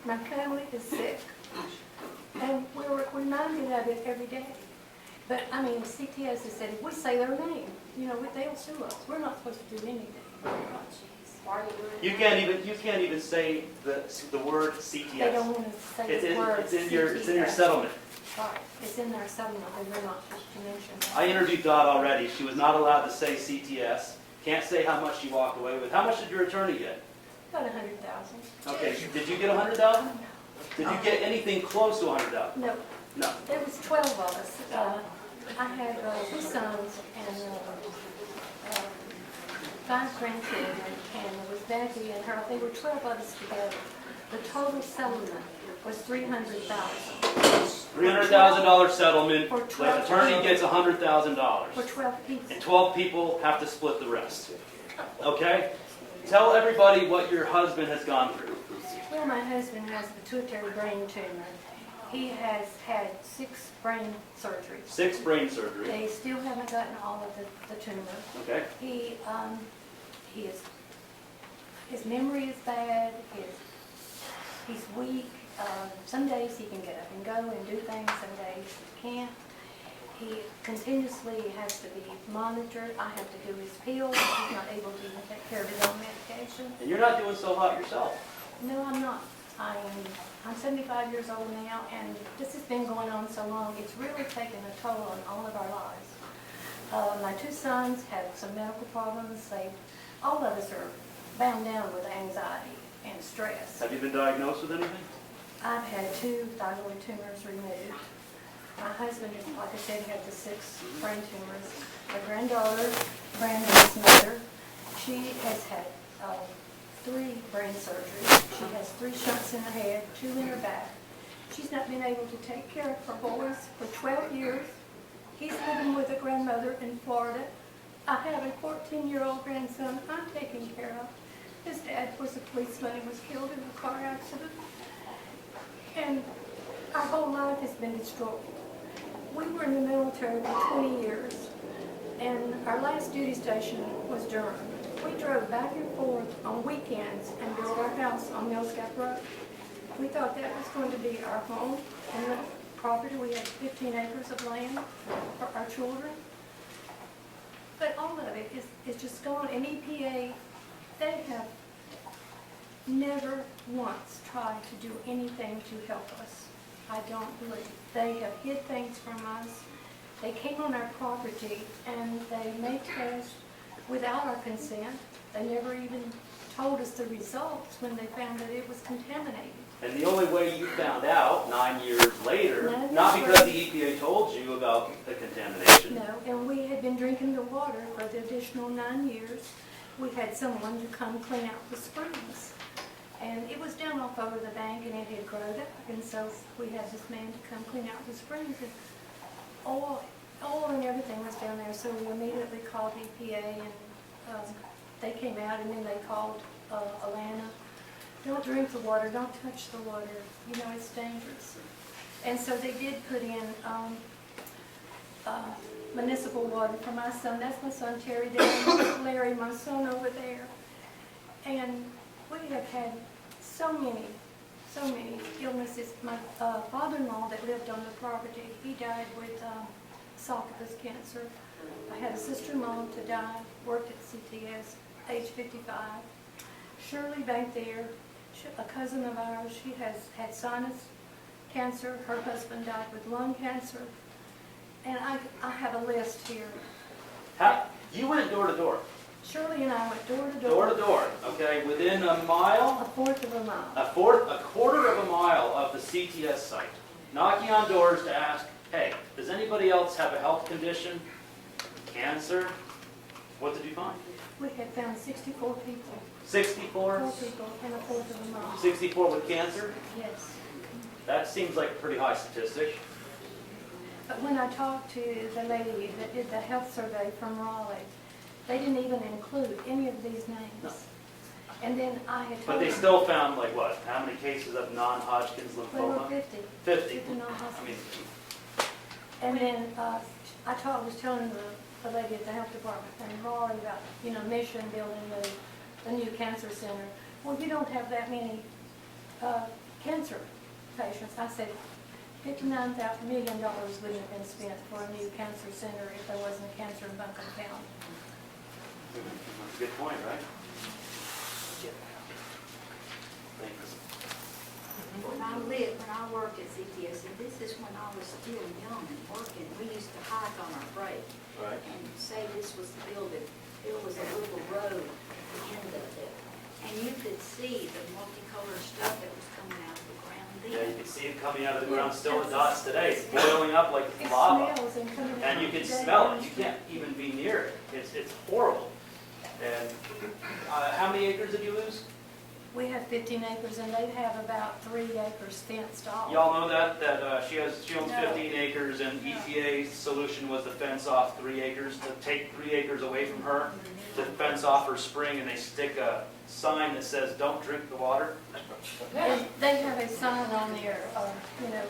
Speaker 5: my family is sick. And we're reminded of it every day. But, I mean, CTS has said, if we say their name, you know, they'll sue us. We're not supposed to do anything.
Speaker 1: You can't even say the word CTS.
Speaker 5: They don't want to say the word
Speaker 1: It's in your
Speaker 5: CTS.
Speaker 1: settlement.
Speaker 5: Right, it's in their settlement, and we're not supposed to mention that.
Speaker 1: I interviewed Dot already. She was not allowed to say CTS. Can't say how much she walked away with. How much did your attorney get?
Speaker 5: About 100,000.
Speaker 1: Okay, did you get 100,000? Did you get anything close to 100,000?
Speaker 5: No.
Speaker 1: No.
Speaker 5: There was 12 of us. I had 2 sons and 5 grandchildren, and it was Becky and her. They were 12 of us together. The total settlement was $300,000.
Speaker 1: $300,000 settlement.
Speaker 5: For 12
Speaker 1: The attorney gets $100,000.
Speaker 5: For 12 people.
Speaker 1: And 12 people have to split the rest. Okay? Tell everybody what your husband has gone through.
Speaker 5: Well, my husband has a pituitary brain tumor. He has had 6 brain surgeries.
Speaker 1: 6 brain surgeries.
Speaker 5: They still haven't gotten all of the tumor.
Speaker 1: Okay.
Speaker 5: His memory is bad. He's weak. Some days he can get up and go and do things. Some days he can't. He continuously has to be monitored. I have to do his pills. He's not able to even take care of his own medication.
Speaker 1: And you're not doing so hot yourself.
Speaker 5: No, I'm not. I'm 75 years old now, and this has been going on so long, it's really taken a toll on all of our lives. My 2 sons have some medical problems. All of us are bound down with anxiety and stress.
Speaker 1: Have you been diagnosed with anything?
Speaker 5: I've had 2 thyroid tumors removed. My husband, like I said, had the 6 brain tumors. My granddaughter, Brandon's mother, she has had 3 brain surgeries. She has 3 shots in her head, 2 in her back. She's not been able to take care of her boys for 12 years. He's living with a grandmother in Florida. I have a 14-year-old grandson I'm taking care of. His dad was a policeman and was killed in a car accident. And our whole life has been destroyed. We were in the military for 20 years, and our last duty station was Durham. We drove back and forth on weekends and built our house on Mills Gap Road. We thought that was going to be our home and the property. We had 15 acres of land for our children. But all of it is just gone, and EPA, they have never once tried to do anything to help us. I don't believe. They have hid things from us. They came on our property and they made tests without our consent. They never even told us the results when they found that it was contaminated.
Speaker 1: And the only way you found out 9 years later,
Speaker 5: No,
Speaker 1: not
Speaker 5: that's
Speaker 1: because
Speaker 5: right.
Speaker 1: the EPA told you about the contamination.
Speaker 5: No, and we had been drinking the water for the additional 9 years. We had someone to come clean out the springs. And it was down off over the bank and it had grown up. And so we had this man to come clean out the springs. And oil and everything was down there. So we immediately called EPA and they came out and then they called Alana. Don't drink the water, don't touch the water, you know, it's dangerous. And so they did put in municipal water for my son. That's my son Terry there, Larry, my son over there. And we have had so many illnesses. My father-in-law that lived on the property, he died with esophagus cancer. I had a sister-in-law to die, worked at CTS, age 55. Shirley back there, a cousin of ours, she has had sinus cancer. Her husband died with lung cancer. And I have a list here.
Speaker 1: You went door to door.
Speaker 5: Shirley and I went door to door.
Speaker 1: Door to door, okay, within a mile?
Speaker 5: A fourth of a mile.
Speaker 1: A quarter of a mile of the CTS site. Knocking on doors to ask, hey, does anybody else have a health condition? Cancer? What did you find?
Speaker 5: We had found 64 people.
Speaker 1: 64?
Speaker 5: 4 people in a fourth of a mile.
Speaker 1: 64 with cancer?
Speaker 5: Yes.
Speaker 1: That seems like a pretty high statistic.
Speaker 5: But when I talked to the lady that did the health survey from Raleigh, they didn't even include any of these names.
Speaker 1: No.
Speaker 5: And then I had told
Speaker 1: But they
Speaker 5: them,
Speaker 1: still found, like, what? How many cases of non-Hodgkin's
Speaker 5: well,
Speaker 1: lymphoma?
Speaker 5: 50.
Speaker 1: 50.
Speaker 5: 50 non-Hodgkin's.
Speaker 1: I mean,
Speaker 5: And then I was telling the lady at the health department in Raleigh about, you know, Mission building the new cancer center. Well, you don't have that many cancer patients. I said, $59 million wouldn't have been spent for a new cancer center if there wasn't a cancer in Buncombe County.
Speaker 1: that's a good point, right? Thanks.
Speaker 4: When I worked at CTS, and this is when I was still young and working, we used to hike on our break.
Speaker 1: Right.
Speaker 4: And say this was the building, there was a little road at the end of it. And you could see the multicolored stuff that was coming out of the ground then.
Speaker 1: Yeah, you can see it coming out of the ground still in dots today. It's boiling up like
Speaker 5: It
Speaker 1: lava.
Speaker 5: smells and coming out.
Speaker 1: And you can
Speaker 5: dead
Speaker 1: smell it.
Speaker 5: ends.
Speaker 1: You can't even be near it. It's horrible. And how many acres did you lose?
Speaker 5: We have 15 acres and they have about 3 acres fenced off.
Speaker 1: Y'all know that she owns
Speaker 5: No.
Speaker 1: 15 acres and EPA's solution was to fence off 3 acres, to take 3 acres away from her, to fence off her spring, and they stick a sign that says, don't drink the water.
Speaker 5: And they have a sign on there, you know,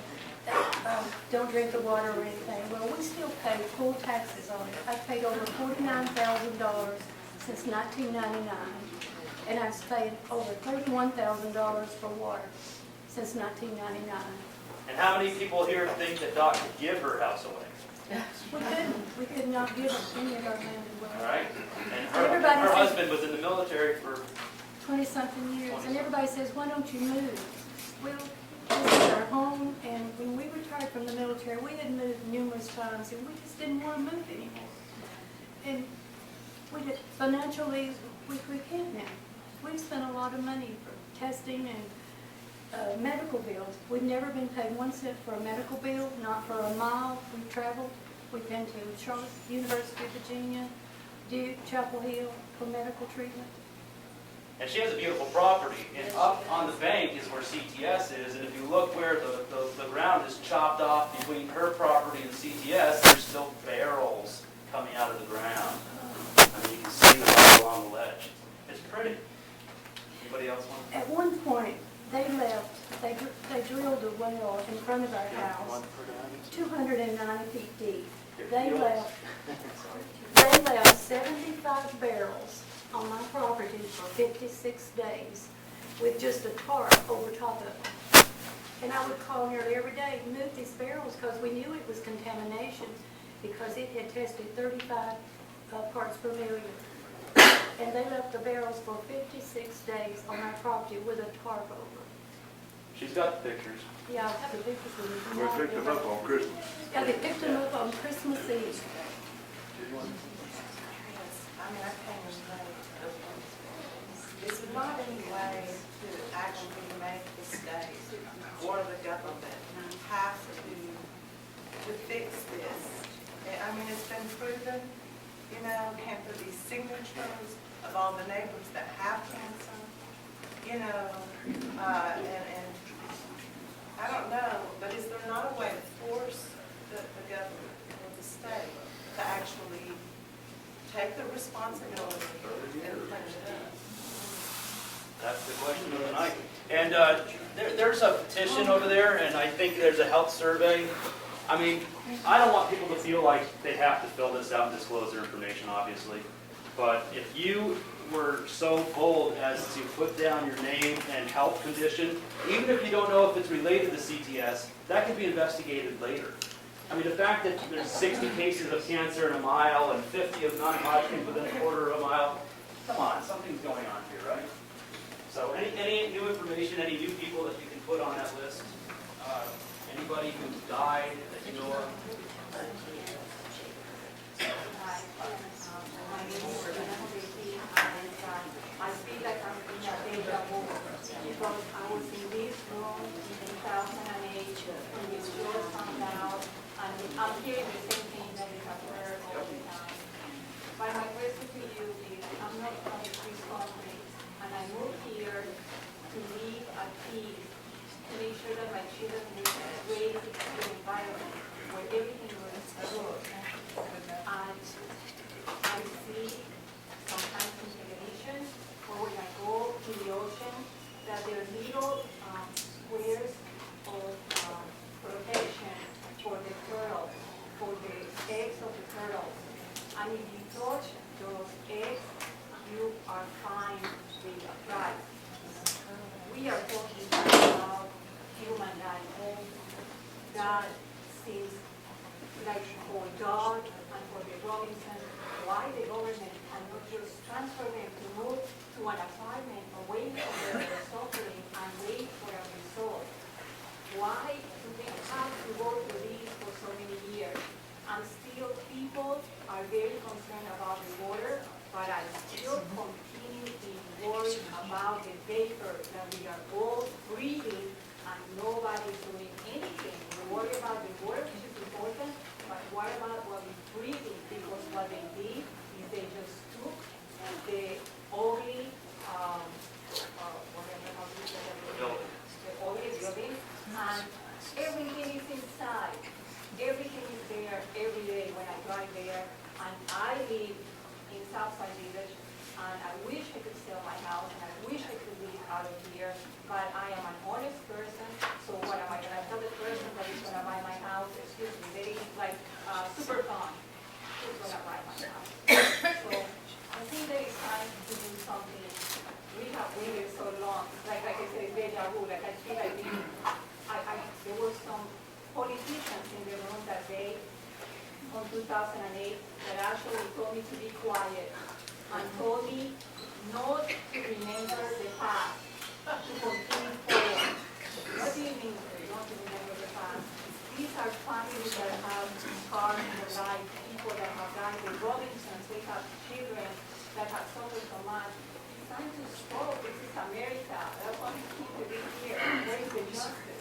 Speaker 5: don't drink the water or anything. Well, we still pay full taxes on it. I've paid over $49,000 since 1999. And I've paid over $31,000 for water since 1999.
Speaker 1: And how many people here think that Doc could give her house away?
Speaker 5: We couldn't. We could not give any of our land
Speaker 1: All
Speaker 5: away.
Speaker 1: right? And
Speaker 5: Everybody
Speaker 1: her
Speaker 5: says-
Speaker 1: husband was in the military for
Speaker 5: 20-something years. And everybody says, why don't you move? Well, this is our home, and when we retired from the military, we had moved numerous times, and we just didn't want to move anymore. And financially, we can't now. We've spent a lot of money for testing and medical bills. We've never been paid 1 cent for a medical bill, not for a mile we've traveled. We've been to Charlotte, University of Virginia, Duke, Chapel Hill for medical treatment.
Speaker 1: And she has a beautiful property, and up on the bank is where CTS is, and if you look where the ground is chopped off between her property and CTS, there's still barrels coming out of the ground. I mean, you can see them all along the ledge. It's pretty. Anybody else want to?
Speaker 5: At one point, they drilled a well in front of our house, 290 feet deep. They left 75 barrels on my property for 56 days with just a tarp over top of them. And I would call nearly every day to move these barrels because we knew it was contamination because it had tested 35 parts per million. And they left the barrels for 56 days on our property with a tarp over.
Speaker 1: She's got the pictures.
Speaker 5: Yeah, I have the pictures with me.
Speaker 8: We picked them up on Christmas.
Speaker 5: Yeah, they picked them up on Christmas Eve.
Speaker 11: Is there not any way to actually make the state or the government have to fix this? I mean, it's been proven, you know, can't there be signatures of all the neighbors that have cancer? You know, and I don't know, but is there not a way to force the government or the state to actually take the responsibility and clean it up?
Speaker 1: That's the question of the night. And there's a petition over there, and I think there's a health survey. I mean, I don't want people to feel like they have to fill this out and disclose their information, obviously. But if you were so bold as to put down your name and health condition, even if you don't know if it's related to CTS, that could be investigated later. I mean, the fact that there's 60 cases of cancer in a mile and 50 of non-Hodgkin within a quarter of a mile, come on, something's going on here, right? So any new information, any new people that you can put on that list, anybody who died that you know of?
Speaker 5: I feel like I'm in a deja vu because I was in this room in 2008 when this show found out, and I'm hearing the same thing that you have heard all the time. But my question to you is, I'm not from this country, and I moved here to live at peace, to make sure that my children live raised in an environment where everything was good. And I see sometimes in television, or when I go to the ocean, that there are little squares of protection for the turtles, for the eggs of the turtles. And if you touch those eggs, you are fine with a price. We are talking about human life. That seems like for God and for the Robinsons, why the government cannot just transfer them to move to an apartment away from their suffering and wait for a result? Why do they have to go through this for so many years? And still people are very concerned about the water, but I still continue to worry about the vapor that we are all breathing and nobody's doing anything. We worry about the water, which is important, but what about what we're breathing? Because what they did is they just took the ugly, building, and everything is inside. Everything is there every day when I drive there, and I live in Southside Village, and I wish I could sell my house, and I wish I could live out of here, but I am an honest person, so what am I going to tell the person that is going to buy my house? Excuse me, they like super fun. Who's going to buy my house? So I think there is time to do something. We have waited so long, like I said, deja vu, like I feel like there were some politicians in the room that day on 2008 that actually told me to be quiet and told me not to remember the past, to continue forward. What do you mean not to remember the past? These are families that have scars in their life, people that have died, the Robinsons, they have children that have suffered so much. It's time to stop. This is America. That's why we keep to be here. Where is the justice?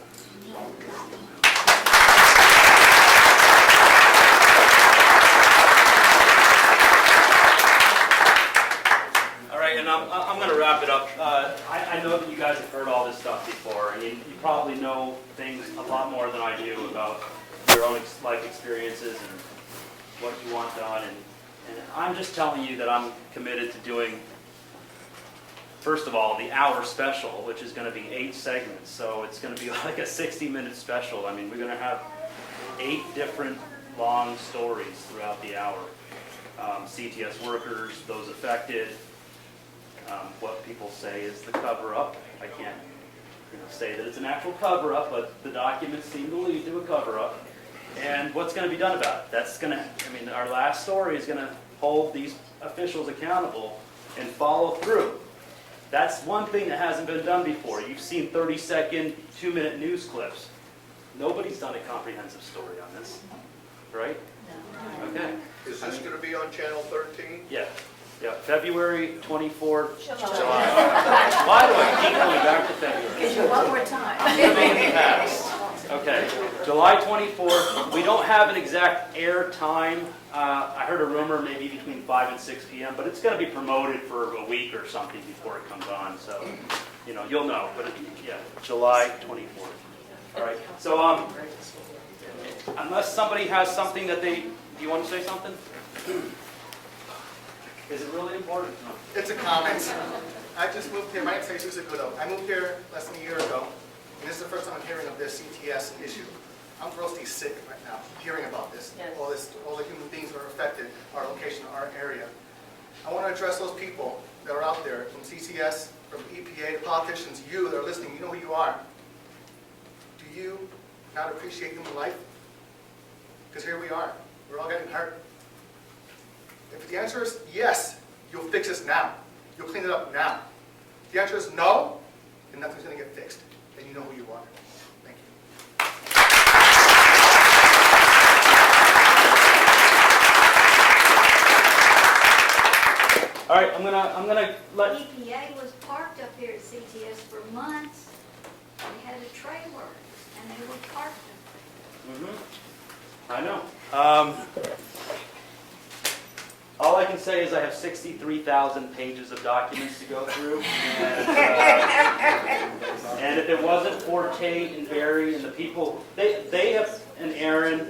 Speaker 1: All right, and I'm going to wrap it up. I know that you guys have heard all this stuff before, and you probably know things a lot more than I do about your own life experiences and what you want done. And I'm just telling you that I'm committed to doing, first of all, the hour special, which is going to be 8 segments. So it's going to be like a 60-minute special. I mean, we're going to have 8 different long stories throughout the hour. CTS workers, those affected, what people say is the cover-up. I can't say that it's an actual cover-up, but the documents seem to lead to a cover-up. And what's going to be done about it? That's going to, I mean, our last story is going to hold these officials accountable and follow through. That's one thing that hasn't been done before. You've seen 30-second, 2-minute news clips. Nobody's done a comprehensive story on this, right? Okay.
Speaker 10: Is this going to be on Channel 13?
Speaker 1: Yeah. Yeah. February 24th. July. Why do I keep going back to February?
Speaker 4: Gives you one more time.
Speaker 1: I'm living in the past. Okay. July 24th. We don't have an exact air time. I heard a rumor maybe between 5 and 6 p.m., but it's going to be promoted for a week or something before it comes on. So, you know, you'll know. But yeah, July 24th. All right. So, unless somebody has something that they, do you want to say something? Is it really important? No.
Speaker 18: It's a comment. I just moved here. My name is Jesus Agudo. I moved here less than a year ago, and this is the first time I'm hearing of this CTS issue. I'm grossly sick right now hearing about this.
Speaker 17: Yes.
Speaker 18: All the human beings that are affected, our location, our area. I want to address those people that are out there from CTS, from EPA, the politicians, you that are listening, you know who you are. Do you not appreciate human life? Because here we are. We're all getting hurt. If the answer is yes, you'll fix this now. You'll clean it up now. If the answer is no, then nothing's going to get fixed. And you know who you are. Thank you.
Speaker 1: All right, I'm gonna let.
Speaker 4: EPA was parked up here at CTS for months. They had a trailer, and they were parked up there.
Speaker 1: I know. All I can say is I have 63,000 pages of documents to go through. And if it wasn't for Tate and Barry and the people, they have, and Aaron,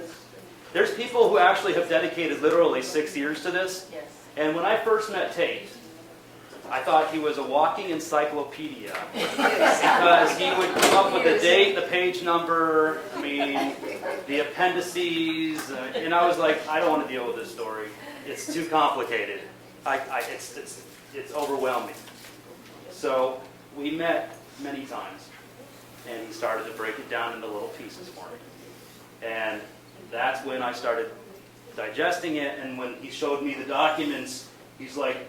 Speaker 1: there's people who actually have dedicated literally 6 years to this.
Speaker 17: Yes.
Speaker 1: And when I first met Tate, I thought he was a walking encyclopedia because he would come up with the date, the page number, I mean, the appendices, and I was like, I don't want to deal with this story. It's too complicated. It's overwhelming. So we met many times, and he started to break it down into little pieces for me. And that's when I started digesting it, and when he showed me the documents, he's like,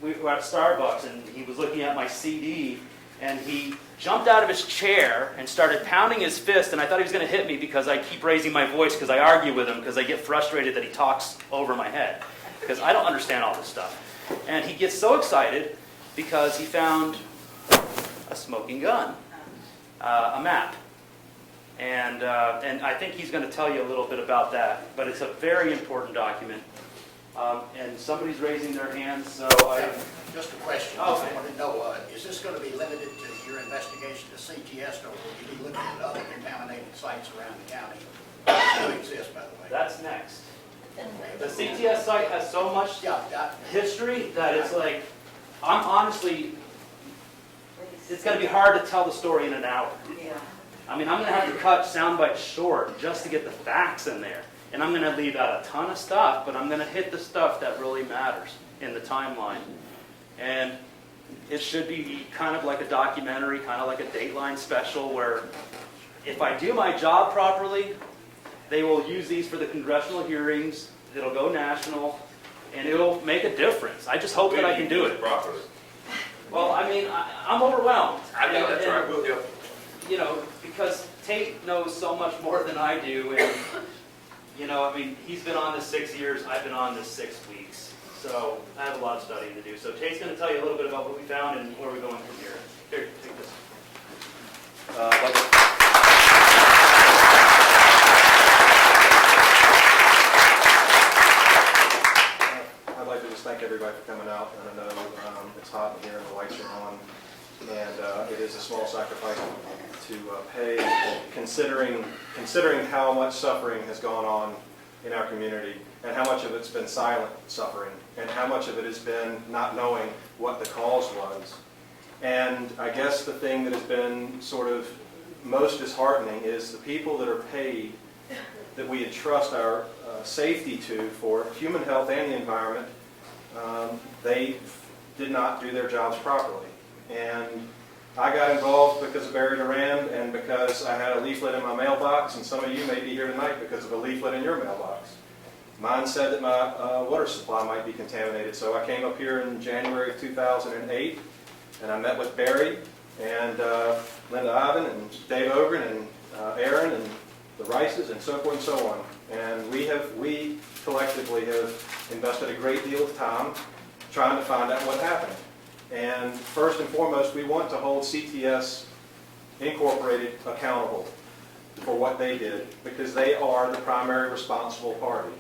Speaker 1: we were at Starbucks, and he was looking at my CD, and he jumped out of his chair and started pounding his fist, and I thought he was going to hit me because I keep raising my voice because I argue with him because I get frustrated that he talks over my head because I don't understand all this stuff. And he gets so excited because he found a smoking gun, a map. And I think he's going to tell you a little bit about that, but it's a very important document. And somebody's raising their hands, so I...
Speaker 19: Just a question.
Speaker 1: Oh,
Speaker 19: I want to know, is this going to be limited to your investigation to CTS, or will you be looking at other contaminated sites around the county? They do exist, by the way.
Speaker 1: That's next. The CTS site has so much history that it's like, I'm honestly, it's going to be hard to tell the story in an hour.
Speaker 17: Yeah.
Speaker 1: I mean, I'm going to have to cut sound bites short just to get the facts in there. And I'm going to leave out a ton of stuff, but I'm going to hit the stuff that really matters in the timeline. And it should be kind of like a documentary, kind of like a Dateline special, where if I do my job properly, they will use these for the congressional hearings, it'll go national, and it'll make a difference. I just hope that I can do it.
Speaker 14: Properly.
Speaker 1: Well, I mean, I'm overwhelmed.
Speaker 14: I know, that's right, we'll do.
Speaker 1: You know, because Tate knows so much more than I do, and, you know, I mean, he's been on this 6 years, I've been on this 6 weeks. So I have a lot of studying to do. So Tate's going to tell you a little bit about what we found and where we're going from here. Here, take this.
Speaker 20: I'd like to just thank everybody for coming out. And I know it's hot in here and the lights are on. And it is a small sacrifice to pay, considering how much suffering has gone on in our community, and how much of it's been silent suffering, and how much of it has been not knowing what the cause was. And I guess the thing that has been sort of most disheartening is the people that are paid, that we entrust our safety to for human health and the environment, they did not do their jobs properly. And I got involved because of Barry Durand and because I had a leaflet in my mailbox, and some of you may be here tonight because of a leaflet in your mailbox. Mine said that my water supply might be contaminated, so I came up here in January of 2008, and I met with Barry and Linda Ivan and Dave Ogren and Aaron and the Rices and so forth and so on. And we collectively have invested a great deal of time trying to find out what happened. And first and foremost, we want to hold CTS Incorporated accountable for what they did, because they are the primary responsible party.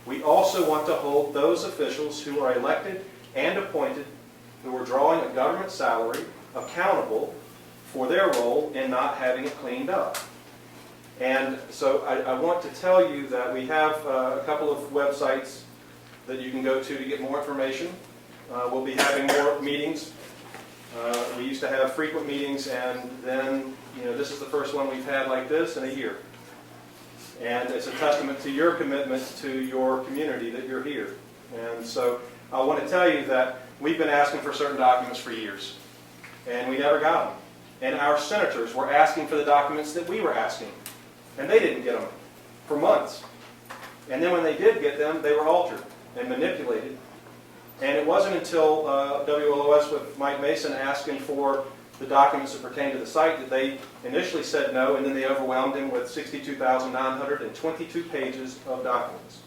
Speaker 20: We also want to hold those officials who are elected and appointed, who are drawing a government salary, accountable for their role in not having it cleaned up. And so I want to tell you that we have a couple of websites that you can go to get more information. We'll be having more meetings. We used to have frequent meetings, and then, this is the first one we've had like this in a year. And it's a testament to your commitment to your community that you're here. And so I want to tell you that we've been asking for certain documents for years, and we never got them. And our senators were asking for the documents that we were asking, and they didn't get them for months. And then when they did get them, they were altered and manipulated. And it wasn't until WLOS with Mike Mason asking for the documents that pertain to the site that they initially said no, and then they overwhelmed him with 62,922 pages of documents.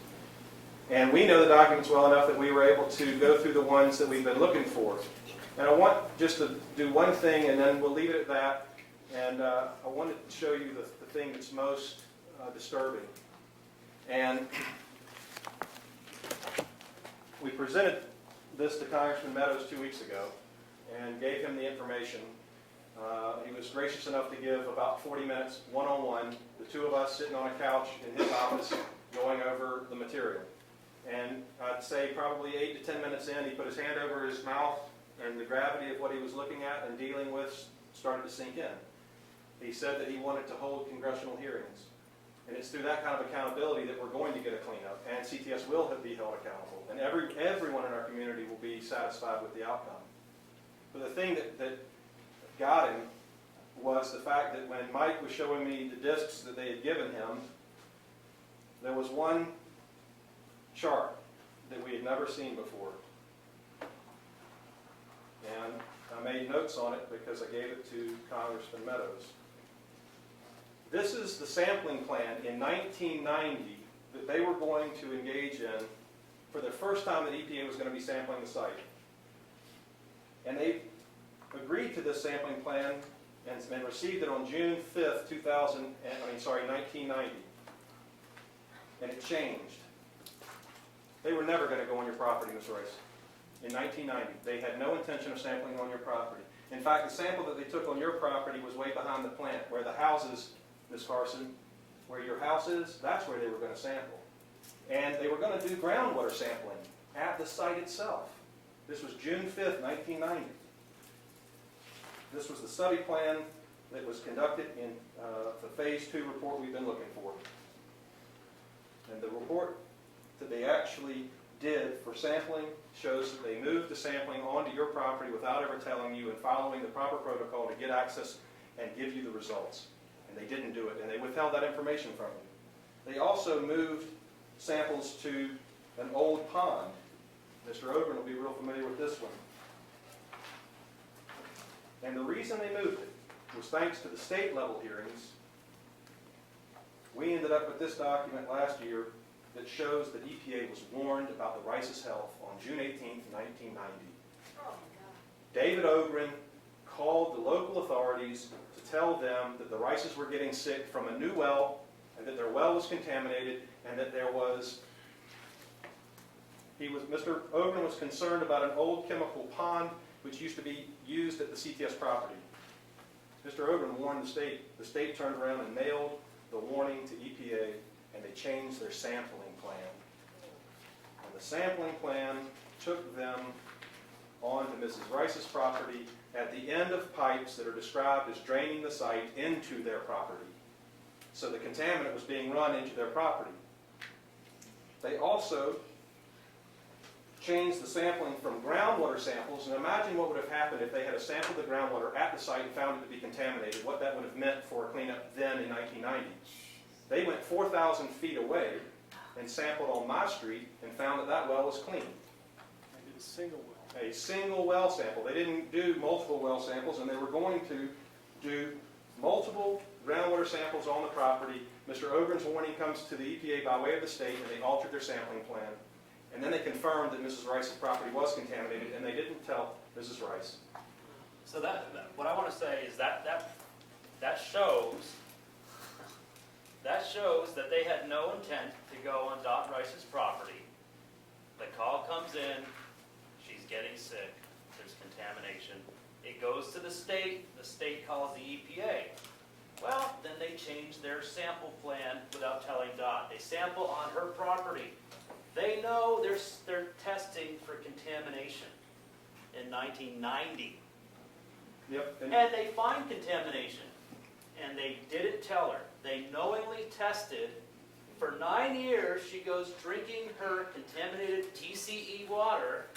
Speaker 20: And we know the documents well enough that we were able to go through the ones that we've been looking for. And I want just to do one thing, and then we'll leave it at that. And I wanted to show you the thing that's most disturbing. And we presented this to Congressman Meadows 2 weeks ago and gave him the information. He was gracious enough to give about 40 minutes, one-on-one, the two of us sitting on a couch in his office going over the material. And I'd say probably 8 to 10 minutes in, he put his hand over his mouth, and the gravity of what he was looking at and dealing with started to sink in. He said that he wanted to hold congressional hearings. And it's through that kind of accountability that we're going to get a cleanup, and CTS will be held accountable, and everyone in our community will be satisfied with the outcome. But the thing that got him was the fact that when Mike was showing me the discs that they had given him, there was one chart that we had never seen before. And I made notes on it because I gave it to Congressman Meadows. This is the sampling plan in 1990 that they were going to engage in for the first time that EPA was going to be sampling the site. And they agreed to this sampling plan and received it on June 5th, 1990. And it changed. They were never going to go on your property, Ms. Royce. In 1990, they had no intention of sampling on your property. In fact, the sample that they took on your property was way behind the plant, where the houses, Ms. Carson, where your house is, that's where they were going to sample. And they were going to do groundwater sampling at the site itself. This was June 5th, 1990. This was the study plan that was conducted in the Phase 2 report we've been looking for. And the report that they actually did for sampling shows that they moved the sampling onto your property without ever telling you and following the proper protocol to get access and give you the results. And they didn't do it, and they withheld that information from you. They also moved samples to an old pond. Mr. Ogren will be real familiar with this one. And the reason they moved it was thanks to the state level hearings. We ended up with this document last year that shows that EPA was warned about the Rice's health on June 18th, 1990. David Ogren called the local authorities to tell them that the Rices were getting sick from a new well, and that their well was contaminated, and that there was, Mr. Ogren was concerned about an old chemical pond which used to be used at the CTS property. Mr. Ogren warned the state. The state turned around and mailed the warning to EPA, and they changed their sampling plan. And the sampling plan took them onto Mrs. Rice's property at the end of pipes that are described as draining the site into their property. So the contaminant was being run into their property. They also changed the sampling from groundwater samples, and imagine what would have happened if they had sampled the groundwater at the site and found it to be contaminated, what that would have meant for a cleanup then in 1990. They went 4,000 feet away and sampled on my street and found that that well was clean.
Speaker 2: I did a single well.
Speaker 20: A single well sample. They didn't do multiple well samples, and they were going to do multiple groundwater samples on the property. Mr. Ogren's warning comes to the EPA by way of the state, and they altered their sampling plan. And then they confirmed that Mrs. Rice's property was contaminated, and they didn't tell Mrs. Rice.
Speaker 1: So what I want to say is that shows that they had no intent to go on Dot Rice's property. The call comes in, she's getting sick, there's contamination. It goes to the state calls the EPA. Well, then they change their sample plan without telling Dot. They sample on her property. They know they're testing for contamination in 1990.
Speaker 20: Yep.
Speaker 1: And they find contamination. And they didn't tell her. They knowingly tested. For 9 years, she goes drinking her contaminated TCE water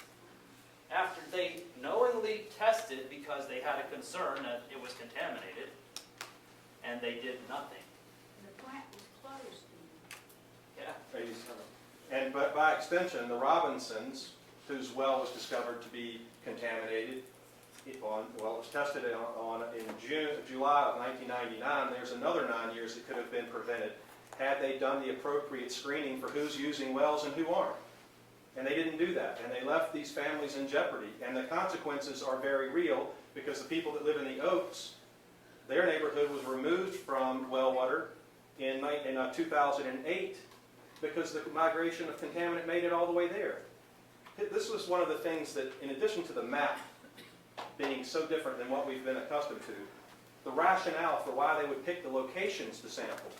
Speaker 1: after they knowingly tested because they had a concern that it was contaminated. And they did nothing.
Speaker 4: The plant was closed.
Speaker 1: Yeah.
Speaker 20: And but by extension, the Robinsons, whose well was discovered to be contaminated, it was tested in July of 1999. There's another 9 years that could have been prevented had they done the appropriate screening for who's using wells and who aren't. And they didn't do that, and they left these families in jeopardy. And the consequences are very real because the people that live in the Oaks, their neighborhood was removed from well water in 2008 because the migration of contaminant made it all the way there. This was one of the things that, in addition to the map being so different than what we've been accustomed to, the rationale for why they would pick the locations to sample,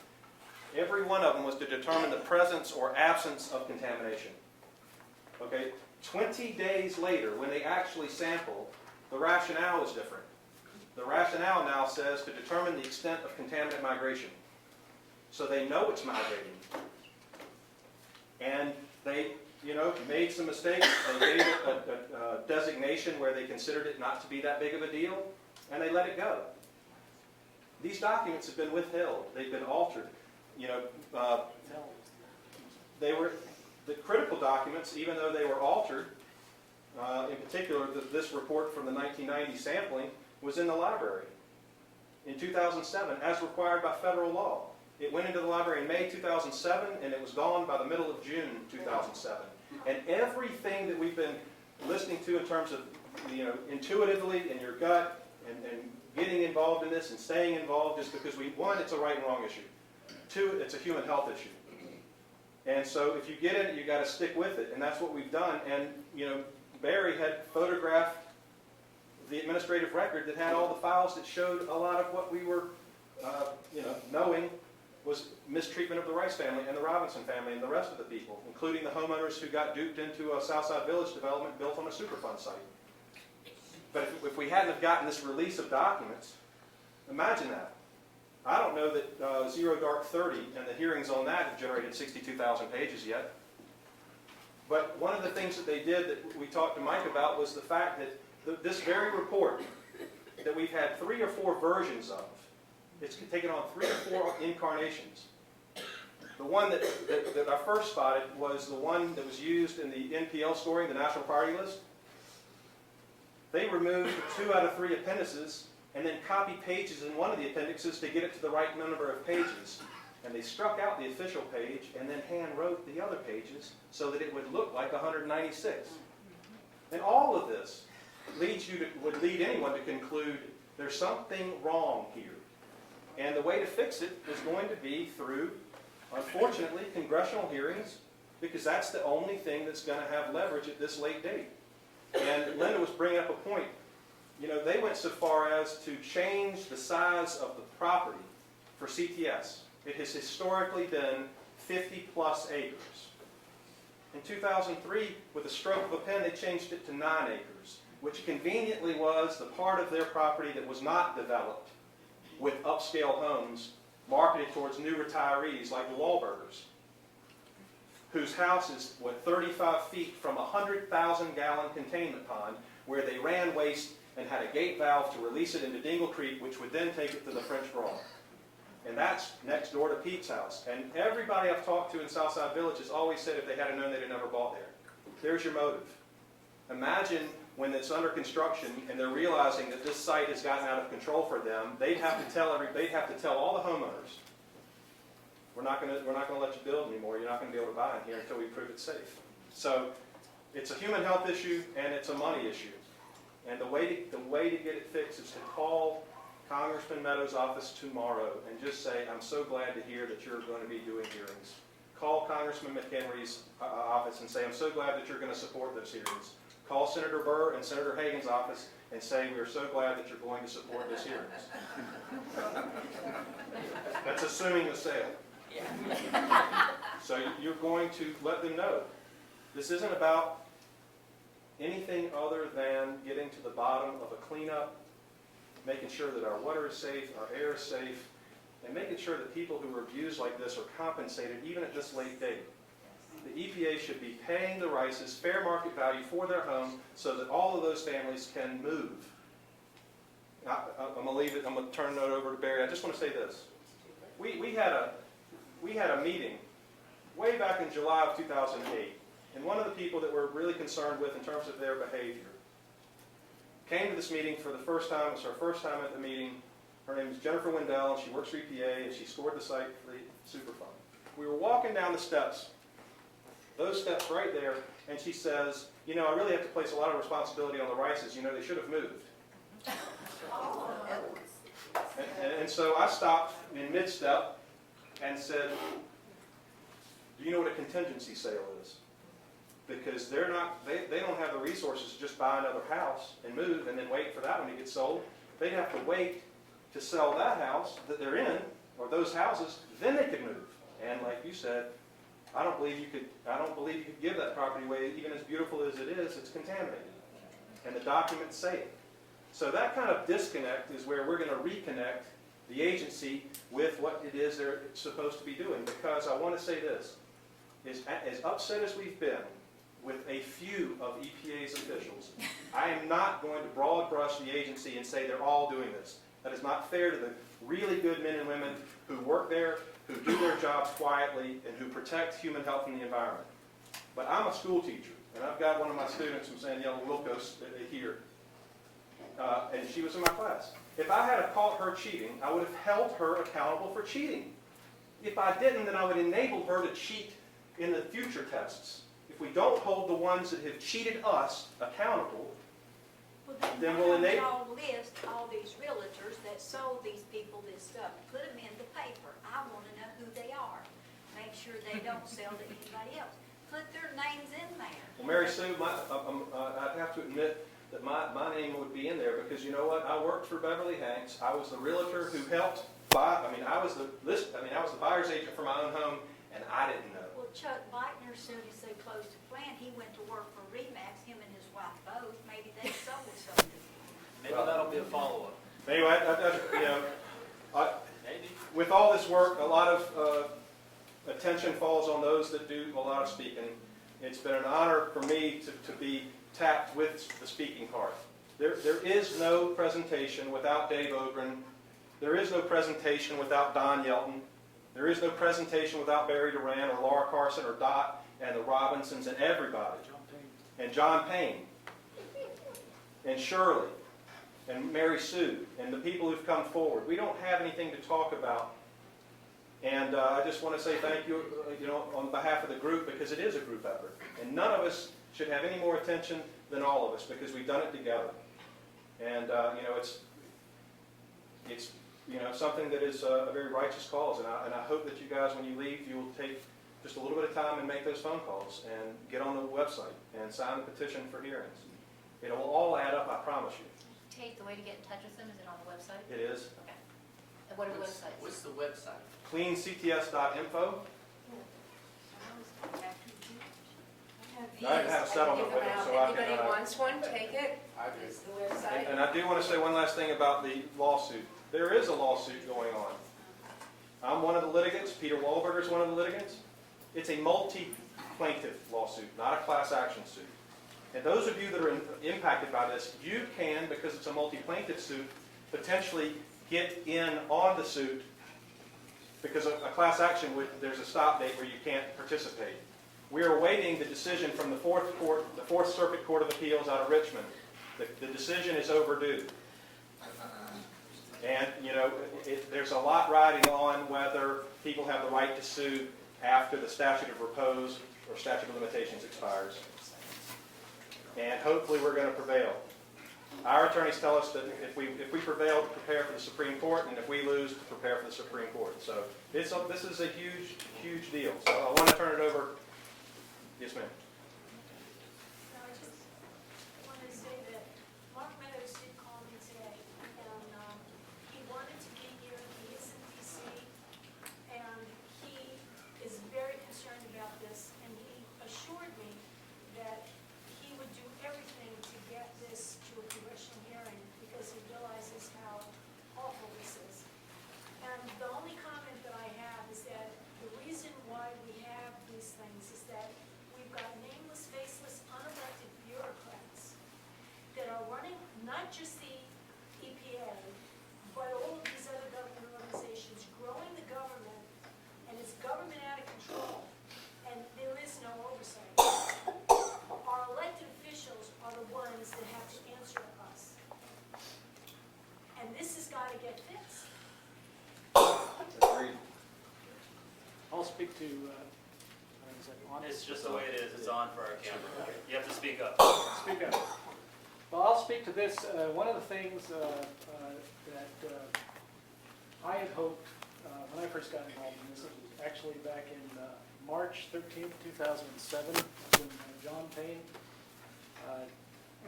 Speaker 20: every one of them was to determine the presence or absence of contamination. Okay, 20 days later, when they actually sample, the rationale is different. The rationale now says to determine the extent of contaminant migration. So they know it's migrating. And they, made some mistakes. They gave it a designation where they considered it not to be that big of a deal, and they let it go. These documents have been withheld. They've been altered. They were the critical documents, even though they were altered. In particular, this report from the 1990 sampling was in the library in 2007, as required by federal law. It went into the library in May 2007, and it was gone by the middle of June 2007. And everything that we've been listening to in terms of, intuitively in your gut and getting involved in this and staying involved is because one, it's a right and wrong issue. Two, it's a human health issue. And so if you get in it, you got to stick with it, and that's what we've done. And Barry had photographed the administrative record that had all the files that showed a lot of what we were, knowing was mistreatment of the Rice family and the Robinson family and the rest of the people, including the homeowners who got duped into a Southside Village development built on a Superfund site. But if we hadn't have gotten this release of documents, imagine that. I don't know that Zero Dark 30 and the hearings on that have generated 62,000 pages yet. But one of the things that they did that we talked to Mike about was the fact that this very report that we've had 3 or 4 versions of, it's taken on 3 or 4 incarnations. The one that I first spotted was the one that was used in the NPL scoring, the National Priority List. They removed 2 out of 3 appendices and then copied pages in one of the appendixes to get it to the right number of pages. And they struck out the official page and then hand wrote the other pages so that it would look like 196. And all of this would lead anyone to conclude there's something wrong here. And the way to fix it is going to be through, unfortunately, congressional hearings, because that's the only thing that's going to have leverage at this late date. And Linda was bringing up a point. They went so far as to change the size of the property for CTS. It has historically been 50-plus acres. In 2003, with a stroke of a pen, they changed it to 9 acres, which conveniently was the part of their property that was not developed with upscale homes marketed towards new retirees like the Wahlburgers. whose house is, 35 feet from a 100,000-gallon containment pond where they ran waste and had a gate valve to release it into Dingle Creek, which would then take it to the French Broad. And that's next door to Pete's house. And everybody I've talked to in Southside Village has always said if they had known, they'd have never bought there. There's your motive. Imagine when it's under construction and they're realizing that this site has gotten out of control for them, they'd have to tell all the homeowners, we're not going to let you build anymore. You're not going to be able to buy in here until we prove it's safe. So it's a human health issue and it's a money issue. And the way to get it fixed is to call Congressman Meadows' office tomorrow and just say, I'm so glad to hear that you're going to be doing hearings. Call Congressman McHenry's office and say, I'm so glad that you're going to support those hearings. Call Senator Burr and Senator Hagan's office and say, we're so glad that you're going to support those hearings. That's assuming the sale. So you're going to let them know. This isn't about anything other than getting to the bottom of a cleanup, making sure that our water is safe, our air is safe, and making sure that people who are abused like this are compensated even at this late date. The EPA should be paying the Rices fair market value for their home so that all of those families can move. I'm going to leave it. I'm going to turn it over to Barry. I just want to say this. We had a meeting way back in July of 2008, and one of the people that we're really concerned with in terms of their behavior came to this meeting for the first time. It was her first time at the meeting. Her name is Jennifer Wendell, and she works for EPA, and she scored the site for the Superfund. We were walking down the steps, those steps right there, and she says, you know, I really have to place a lot of responsibility on the Rices. You know, they should have moved. And so I stopped in mid-step and said, do you know what a contingency sale is? Because they don't have the resources to just buy another house and move and then wait for that one to get sold. They'd have to wait to sell that house that they're in, or those houses, then they could move. And like you said, I don't believe you could give that property away, even as beautiful as it is, it's contaminated. And the documents say it. So that kind of disconnect is where we're going to reconnect the agency with what it is they're supposed to be doing. Because I want to say this, as upset as we've been with a few of EPA's officials, I am not going to broad brush the agency and say they're all doing this. That is not fair to the really good men and women who work there, who do their jobs quietly, and who protect human health and the environment. But I'm a school teacher, and I've got one of my students from San Diego, Wilkos, here. And she was in my class. If I had caught her cheating, I would have held her accountable for cheating. If I didn't, then I would enable her to cheat in the future tests. If we don't hold the ones that have cheated us accountable, then we'll enable...
Speaker 4: Y'all list all these realtors that sold these people this stuff. Put them in the paper. I want to know who they are. Make sure they don't sell to anybody else. Put their names in there.
Speaker 20: Well, Mary Sue, I have to admit that my name would be in there because you know what? I worked for Beverly Hanks. I was the realtor who helped buy. I was the buyer's agent for my own home, and I didn't know.
Speaker 4: Well, Chuck Leitner, as soon as they closed the plant, he went to work for Remax. Him and his wife both. Maybe they sold something.
Speaker 1: Maybe that'll be a follow-up.
Speaker 20: Anyway, with all this work, a lot of attention falls on those that do a lot of speaking. It's been an honor for me to be tapped with the speaking part. There is no presentation without Dave Ogren. There is no presentation without Don Yelton. There is no presentation without Barry Duran or Laura Carson or Dot and the Robinsons and everybody. And John Payne. And Shirley. And Mary Sue. And the people who've come forward. We don't have anything to talk about. And I just want to say thank you, on behalf of the group, because it is a group effort. And none of us should have any more attention than all of us, because we've done it together. And, it's something that is a very righteous cause. And I hope that you guys, when you leave, you will take just a little bit of time and make those phone calls and get on the website and sign the petition for hearings. It will all add up, I promise you.
Speaker 5: Kate, the way to get in touch with them, is it on the website?
Speaker 20: It is.
Speaker 5: Okay. And what are the websites?
Speaker 1: What's the website?
Speaker 20: cleancts.info.
Speaker 7: I
Speaker 20: have a settlement with them, so I can...
Speaker 7: Anybody wants one, take it.
Speaker 8: I do.
Speaker 7: It's the website.
Speaker 20: And I do want to say one last thing about the lawsuit. There is a lawsuit going on. I'm one of the litigants. Peter Wahlberger is one of the litigants. It's a multi-plaintiff lawsuit, not a class action suit. And those of you that are impacted by this, you can, because it's a multi-plaintiff suit, potentially get in on the suit, because a class action, there's a stop date where you can't participate. We are awaiting the decision from the Fourth Circuit Court of Appeals out of Richmond. The decision is overdue. And, you know, there's a lot riding on whether people have the right to sue after the statute of repose or statute of limitations expires. And hopefully we're going to prevail. Our attorneys tell us that if we prevail, to prepare for the Supreme Court, and if we lose, to prepare for the Supreme Court. So this is a huge, huge deal. So I want to turn it over. Yes, ma'am.
Speaker 5: I just wanted to say that Mark Meadows did call me today, and he wanted to be here. He is in D.C., and he is very concerned about this, and he assured me that he would do everything to get this to a congressional hearing because he realizes how awful this is. And the only comment that I have is that the reason why we have these things is that we've got nameless, faceless, unelected bureaucrats that are running not just the EPA, but all of these other government organizations, growing the government, and it's government out of control, and there is no oversight. Our elected officials are the ones that have to answer to us. And this has got to get fixed.
Speaker 20: Agreed.
Speaker 21: I'll speak to, is that on?
Speaker 1: It's just the way it is. It's on for our camera. You have to speak up.
Speaker 21: Speak up. Well, I'll speak to this. One of the things that I had hoped when I first got involved in this, it was actually back in March 13th, 2007, when John Payne,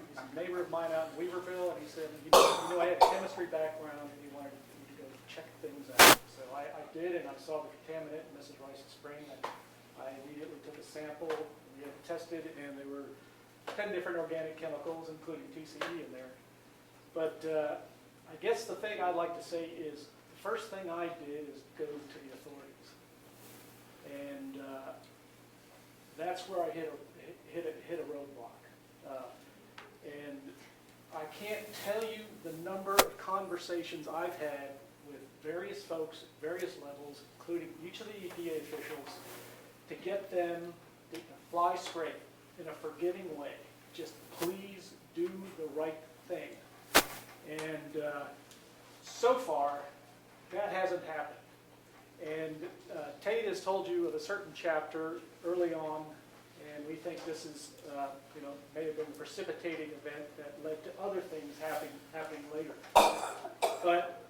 Speaker 21: he's a neighbor of mine out in Weaverville, and he said, you know, I had a chemistry background, and he wanted me to go check things out. So I did, and I saw the contaminant in Mrs. Rice's spring. I immediately took a sample, and we had it tested, and there were 10 different organic chemicals, including TCE in there. But I guess the thing I'd like to say is the first thing I did is go to the authorities. And that's where I hit a roadblock. And I can't tell you the number of conversations I've had with various folks at various levels, including each of the EPA officials, to get them to fly straight in a forgiving way. Just please do the right thing. And so far, that hasn't happened. And Tate has told you of a certain chapter early on, and we think this is, may have been a precipitating event that led to other things happening later. But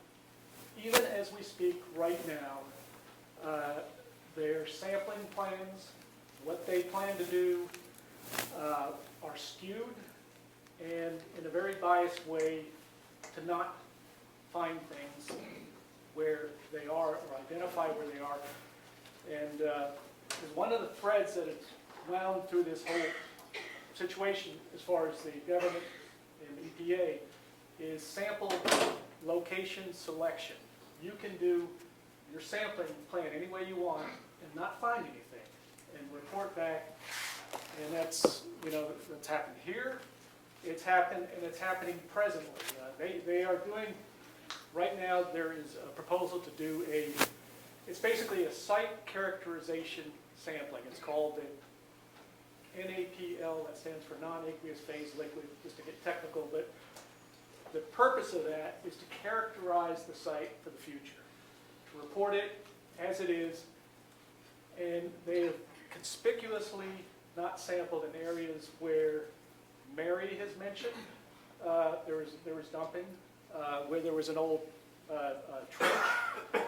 Speaker 21: even as we speak right now, their sampling plans, what they plan to do, are skewed and in a very biased way to not find things where they are or identify where they are. And one of the threads that has wound through this whole situation as far as the government and EPA is sample location selection. You can do your sampling plan any way you want and not find anything and report back. And that's, that's happened here. It's happened, and it's happening presently. They are doing, right now there is a proposal to do it's basically a site characterization sampling. It's called the NAPL, that stands for non-aqueous phase liquid, just to get technical. But the purpose of that is to characterize the site for the future, to report it as it is. And they have conspicuously not sampled in areas where Mary has mentioned there was dumping, where there was an old trench,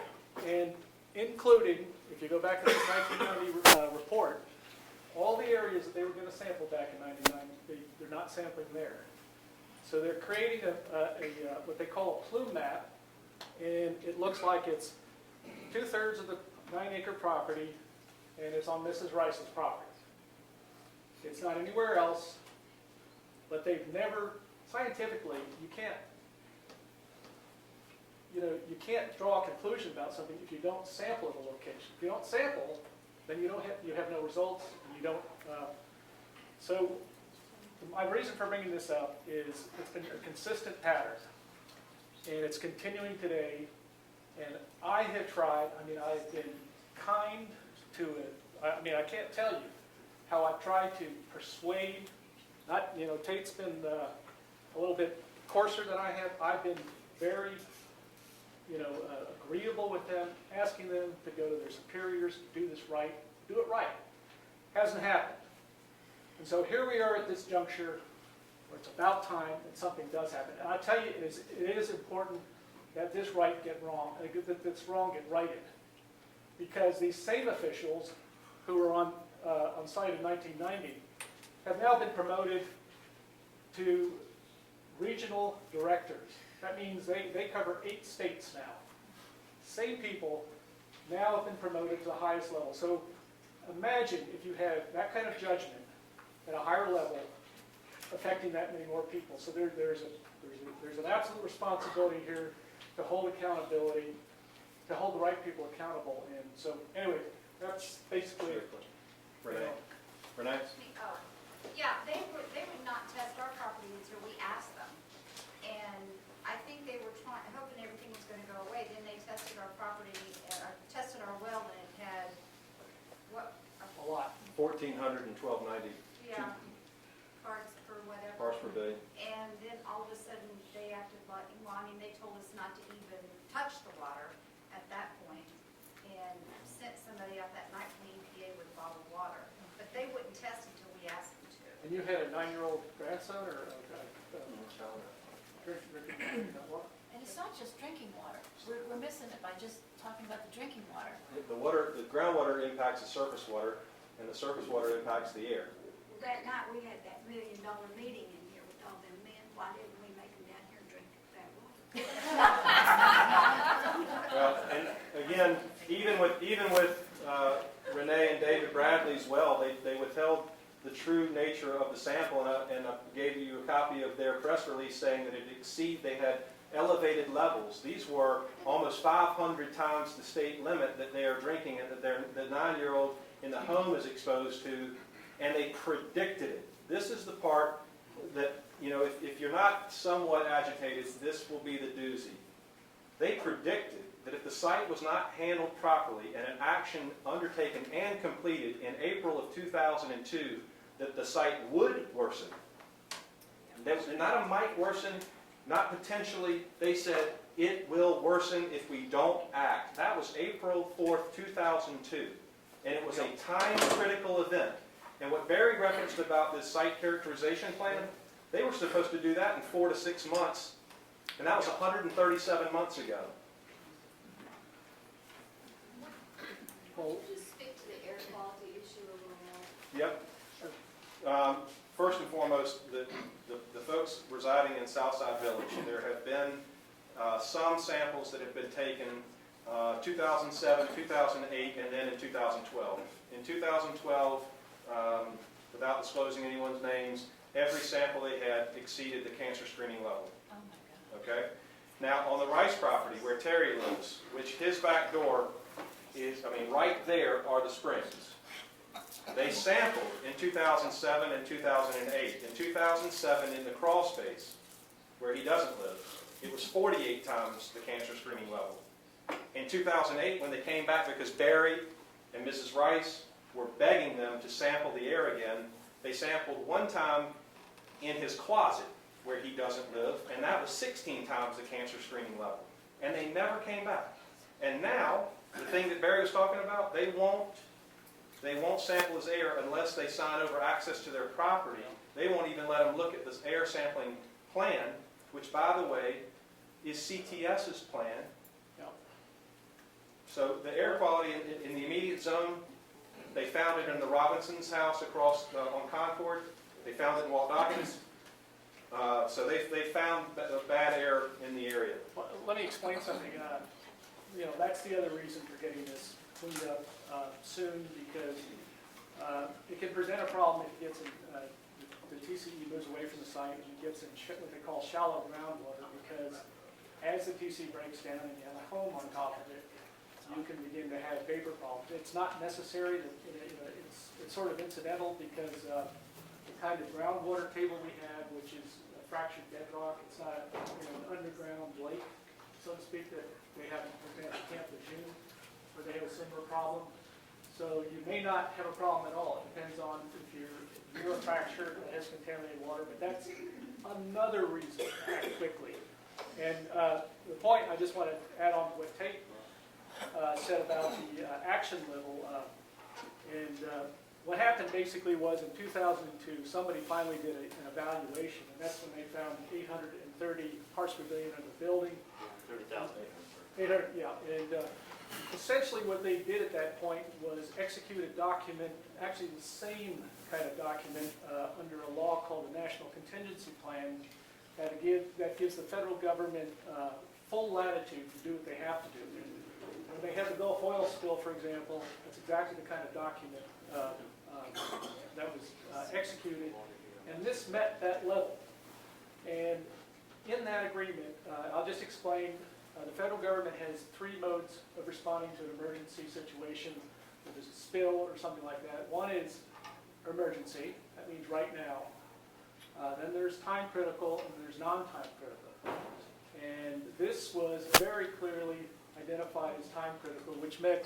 Speaker 21: and including, if you go back to the 1990 report, all the areas that they were going to sample back in '99, they're not sampling there. So they're creating what they call a plume map, and it looks like it's 2/3 of the 9-acre property, and it's on Mrs. Rice's property. It's not anywhere else, but they've never, scientifically, you can't draw a conclusion about something if you don't sample at a location. If you don't sample, then you have no results, and don't, so my reason for bringing this up is it's been a consistent pattern, and it's continuing today. And I have tried, I mean, I've been kind to it. I mean, I can't tell you how I've tried to persuade, not, you know, Tate's been a little bit coarser than I have. I've been very, you know, agreeable with them, asking them to go to their superiors, do this right, do it right. Hasn't happened. And so here we are at this juncture where it's about time that something does happen. And I tell you, it is important that this right get wrong, that this wrong get righted. Because these same officials who were on site in 1990 have now been promoted to regional directors. That means they cover 8 states now. Same people now have been promoted to the highest level. So imagine if you had that kind of judgment at a higher level affecting that many more people. So there's an absolute responsibility here to hold accountability, to hold the right people accountable. And so anyway, that's basically it.
Speaker 20: Renee? Renee?
Speaker 5: Oh, yeah, they would not test our property until we asked them. And I think they were hoping everything was gonna go away. Then they tested our property, tested our well, and it had, what?
Speaker 21: A lot.
Speaker 20: 1,400 and 1,290
Speaker 5: Yeah, parts per whatever.
Speaker 20: parts per billion.
Speaker 5: And then all of a sudden, they acted like, well, I mean, they told us not to even touch the water at that point, and sent somebody out that night from the EPA with bottled water. But they wouldn't test until we asked them to.
Speaker 21: And you had a 9-year-old grandson or drinking water?
Speaker 3: And it's not just drinking water. We're missing it by just talking about the drinking water.
Speaker 20: The groundwater impacts the surface water, and the surface water impacts the air.
Speaker 4: That night, we had that $1 million meeting in here with all them men. Why didn't we make them down here and drink that water?
Speaker 20: Well, and again, even with Renee and David Bradley's well, they withheld the true nature of the sample, and I gave you a copy of their press release saying that they had elevated levels. These were almost 500 times the state limit that they are drinking and that the 9-year-old in the home is exposed to, and they predicted it. This is the part that, you know, if you're not somewhat agitated, this will be the doozy. They predicted that if the site was not handled properly and an action undertaken and completed in April of 2002, that the site would worsen. Not a might worsen, not potentially. They said it will worsen if we don't act. That was April 4th, 2002. And it was a time-critical event. And what Barry referenced about this site characterization plan, they were supposed to do that in 4 to 6 months. And that was 137 months ago.
Speaker 5: Could you just speak to the air quality issue a little more?
Speaker 20: Yep. First and foremost, the folks residing in Southside Village, there have been some samples that have been taken 2007, 2008, and then in 2012. In 2012, without disclosing anyone's names, every sample they had exceeded the cancer screening level.
Speaker 3: Oh my God.
Speaker 20: Okay? Now, on the Rice property where Terry lives, which his back door is, right there are the springs. They sampled in 2007 and 2008. In 2007, in the crawl space, where he doesn't live, it was 48 times the cancer screening level. In 2008, when they came back because Barry and Mrs. Rice were begging them to sample the air again, they sampled one time in his closet, where he doesn't live, and that was 16 times the cancer screening level. And they never came back. And now, the thing that Barry was talking about, they won't sample his air unless they sign over access to their property. They won't even let them look at this air sampling plan, which, by the way, is CTS's plan. So the air quality in the immediate zone, they found it in the Robinson's house across on Concord. They found it in Walt Dawkins. So they found bad air in the area.
Speaker 21: Well, let me explain something. That's the other reason for getting this cleaned up soon, because it can present a problem if it gets in, the TCE moves away from the site and it gets in what they call shallow groundwater, because as the TC breaks down and you have a home on top of it, you can begin to have vapor problems. It's not necessary, it's sort of incidental because the kind of groundwater table we have, which is fractured bedrock, it's not an underground lake, so to speak, that they have, for example, Camp Lejeune, where they have a similar problem. So you may not have a problem at all. It depends on if you're a fracture that has contaminated water, but that's another reason to act quickly. And the point I just want to add on to what Tate said about the action level. What happened basically was in 2002, somebody finally did an evaluation, and that's when they found 830 parts per billion in the building.
Speaker 1: 30,800.
Speaker 21: Yeah, and essentially what they did at that point was execute a document, actually the same kind of document under a law called the National Contingency Plan that gives the federal government full latitude to do what they have to do. When they had the Gulf oil spill, for example, that's exactly the kind of document that was executed, and this met that level. And in that agreement, I'll just explain, the federal government has 3 modes of responding to an emergency situation. If there's a spill or something like that. One is emergency, that means right now. Then there's time critical, and there's non-time critical. And this was very clearly identified as time critical, which meant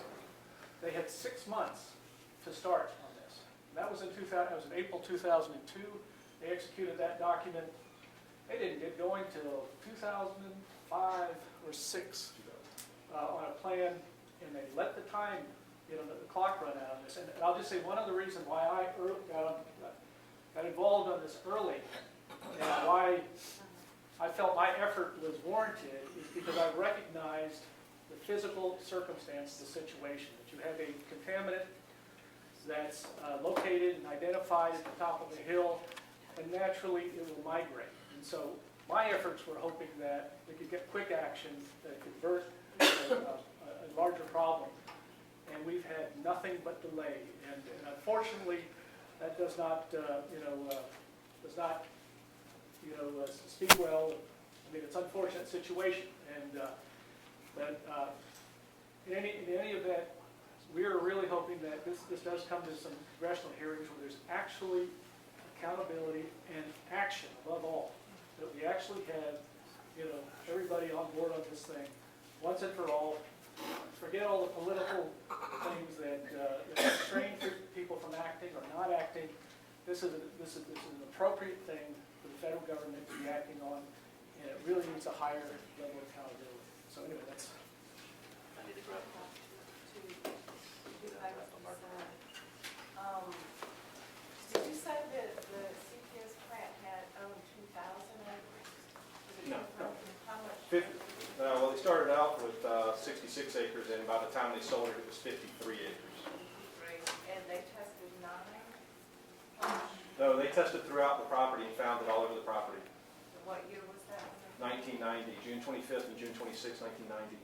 Speaker 21: they had 6 months to start on this. That was in April 2002. They executed that document. They didn't get going till 2005 or 6 on a plan, and they let the time, the clock run out on this. And I'll just say one other reason why I got involved on this early, and why I felt my effort was warranted, is because I recognized the physical circumstance of the situation. That you have a contaminant that's located and identified at the top of the hill, and naturally it will migrate. And so my efforts were hoping that we could get quick action that could avert a larger problem. And we've had nothing but delay. And unfortunately, that does not, speak well. I mean, it's an unfortunate situation. And but in any event, we are really hoping that this does come to some congressional hearings where there's actually accountability and action above all. That we actually have, everybody on board on this thing once and for all. Forget all the political things that restrain people from acting or not acting. This is an appropriate thing for the federal government to be acting on, and it really needs a higher level of accountability. So anyway, that's.
Speaker 1: I need to grab
Speaker 11: Did you say that the CTS plant had owned 2,000 acres?
Speaker 20: No.
Speaker 11: How much?
Speaker 20: Well, they started out with 66 acres, and by the time they sold it, it was 53 acres.
Speaker 11: And they tested 9?
Speaker 20: No, they tested throughout the property and found it all over the property.
Speaker 11: What year was that?
Speaker 20: 1990, June 25th and June 26th, 1990.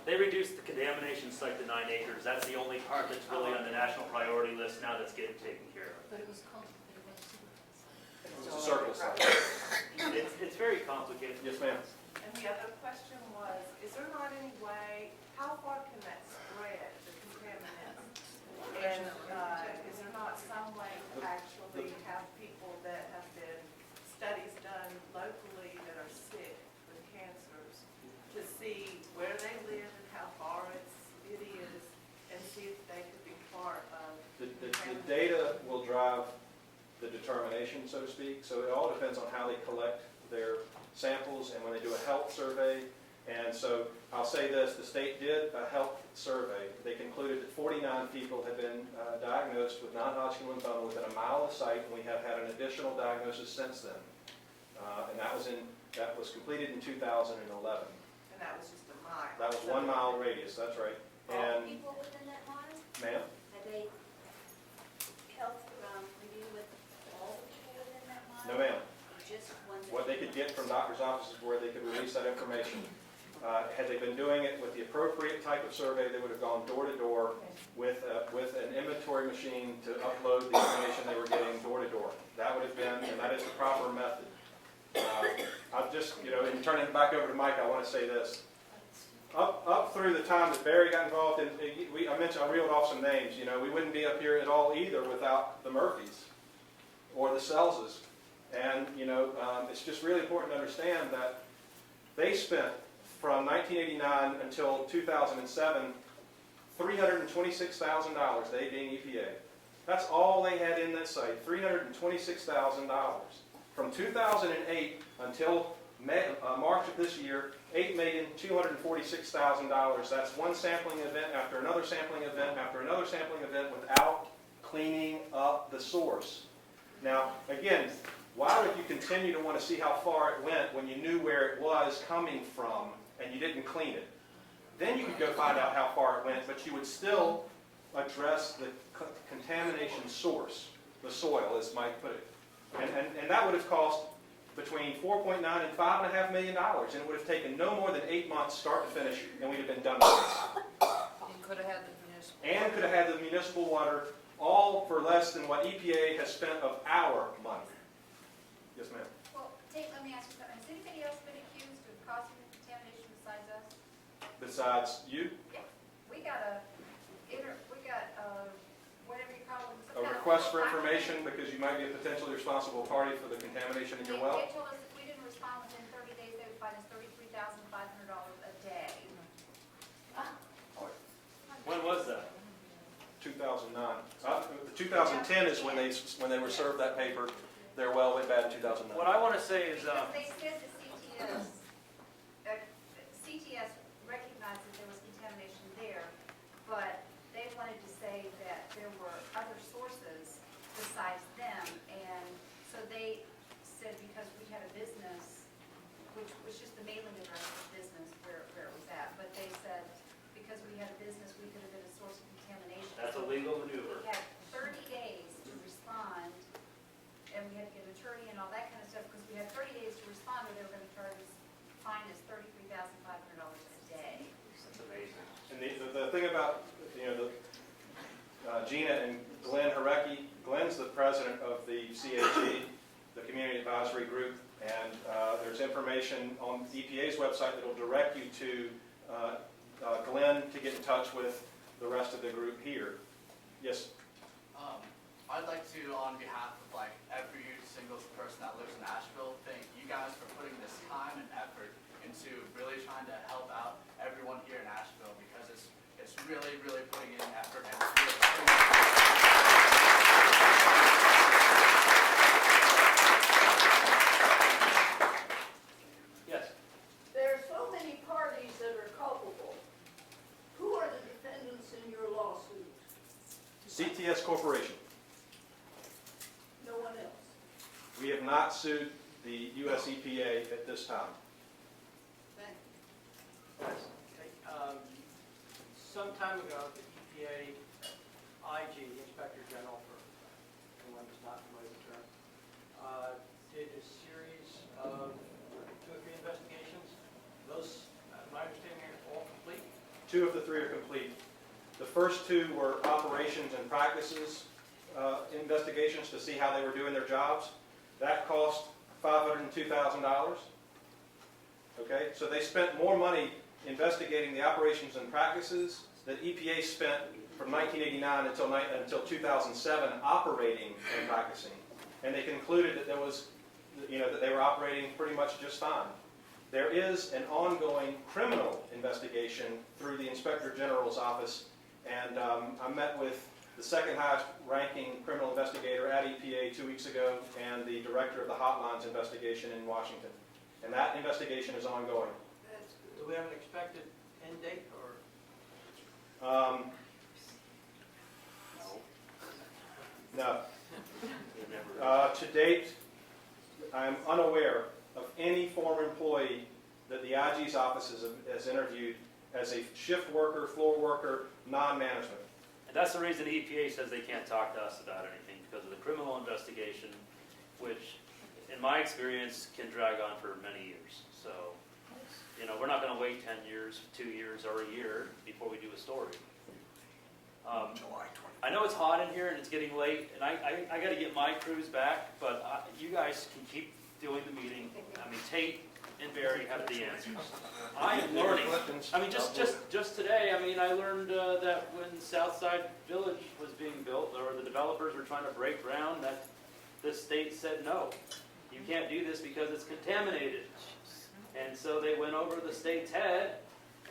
Speaker 1: They reduced the contamination site to 9 acres. That's the only part that's really on the national priority list now that's getting taken care of.
Speaker 3: But it was called, it was
Speaker 20: It was a surplus site.
Speaker 1: It's very complicated.
Speaker 20: Yes, ma'am.
Speaker 11: And the other question was, is there not any way, how far can that spread, the contaminants? And is there not some way to actually have people that have been, studies done locally that are sick with cancers, to see where they live and how far it is, and see if they could be part of
Speaker 20: The data will drive the determination, so to speak. So it all depends on how they collect their samples and when they do a health survey. And so I'll say this, the state did a health survey. They concluded that 49 people had been diagnosed with non-Hodgkin lymphoma within a mile of site, and we have had an additional diagnosis since then. And that was completed in 2011.
Speaker 11: And that was just a mile?
Speaker 20: That was 1 mile radius, that's right.
Speaker 4: All
Speaker 20: And,
Speaker 4: people within that mile?
Speaker 20: ma'am?
Speaker 4: Had they health review with all the people within that mile?
Speaker 20: No, ma'am.
Speaker 4: Just ones that.
Speaker 20: What they could get from doctor's offices where they could release that information. Had they been doing it with the appropriate type of survey, they would have gone door to door with an inventory machine to upload the information they were getting door to door. That would have been, and that is the proper method. I'll just, in turning it back over to Mike, I want to say this. up through the time that Barry got involved, and I reeled off some names. You know, we wouldn't be up here at all either without the Murphys or the Selses. And you know, it's just really important to understand that they spent from 1989 until 2007 $326,000. They being EPA. That's all they had in that site. $326,000 from 2008 until March of this year. $8,246,000. That's one sampling event after another sampling event after another sampling event without cleaning up the source. Now, again, why would you continue to want to see how far it went when you knew where it was coming from and you didn't clean it? Then you could go find out how far it went, but you would still address the contamination source, the soil, as Mike put it. And that would have cost between $4.9 and $5.5 million, and it would have taken no more than 8 months, start to finish, and we'd have been done with this.
Speaker 6: You could have had the municipal.
Speaker 20: And could have had the municipal water, all for less than what EPA has spent of our money. Yes, ma'am.
Speaker 5: Well, Tate, let me ask you something. Has anybody else been accused of causing contamination besides us?
Speaker 20: Besides you,
Speaker 5: Yeah. We got whatever you call them.
Speaker 20: a request for information because you might be a potentially responsible party for the contamination in your well.
Speaker 5: They told us if we didn't respond within 30 days, they would fine us $33,500 a day.
Speaker 1: When was that?
Speaker 20: 2009. 2010 is when they were served that paper. Their well went bad in 2009.
Speaker 1: What I want to say is,
Speaker 5: Because they said the CTS recognized that there was contamination there, but they wanted to say that there were other sources besides them, and so they said because we had a business, which was just the mailing address of the business where it was at, but they said because we had a business, we could have been a source of contamination.
Speaker 1: that's a legal maneuver.
Speaker 5: We had 30 days to respond, and we had to get an attorney and all that kind of stuff, because we had 30 days to respond, or they were going to charge us, fine us $33,500 a day.
Speaker 1: That's amazing.
Speaker 20: And the thing about, you know, Gina and Glenn Harecki, Glenn's the president of the CAG, the Community Advisory Group, and there's information on the EPA's website that will direct you to Glenn to get in touch with the rest of the group here. Yes?
Speaker 9: I'd like to, on behalf of like every single person that lives in Asheville, thank you guys for putting this time and effort into really trying to help out everyone here in Asheville, because it's really, really putting in effort, and it's really
Speaker 1: Yes.
Speaker 17: There are so many parties that are culpable. Who are the defendants in your lawsuit?
Speaker 20: CTS Corporation.
Speaker 17: No one else.
Speaker 20: We have not sued the US EPA at this time.
Speaker 17: Thank
Speaker 22: Some time ago, the EPA IG, Inspector General, for anyone who's not familiar with the term, did a series of 2 or 3 investigations. Those, my understanding, are all complete.
Speaker 20: 2 of the 3 are complete. The first 2 were operations and practices investigations to see how they were doing their jobs. That cost $502,000. Okay, so they spent more money investigating the operations and practices that EPA spent from 1989 until 2007 operating and practicing, and they concluded that there was, that they were operating pretty much just fine. There is an ongoing criminal investigation through the Inspector General's office, and I met with the second highest ranking criminal investigator at EPA 2 weeks ago and the director of the Hotlines investigation in Washington. And that investigation is ongoing.
Speaker 22: Do we have an expected end date, or?
Speaker 20: No. To date, I'm unaware of any former employee that the IG's office has interviewed as a shift worker, floor worker, non-management.
Speaker 1: And that's the reason EPA says they can't talk to us about anything, because of the criminal investigation, which, in my experience, can drag on for many years. So, we're not going to wait 10 years, 2 years, or a year before we do a story. I know it's hot in here and it's getting late, and I got to get my crews back, but you guys can keep doing the meeting. I mean, Tate and Barry have the answers. I am learning. I mean, just today, I mean, I learned that when Southside Village was being built, or the developers were trying to break ground, that the state said, no, you can't do this because it's contaminated. And so they went over the state's head,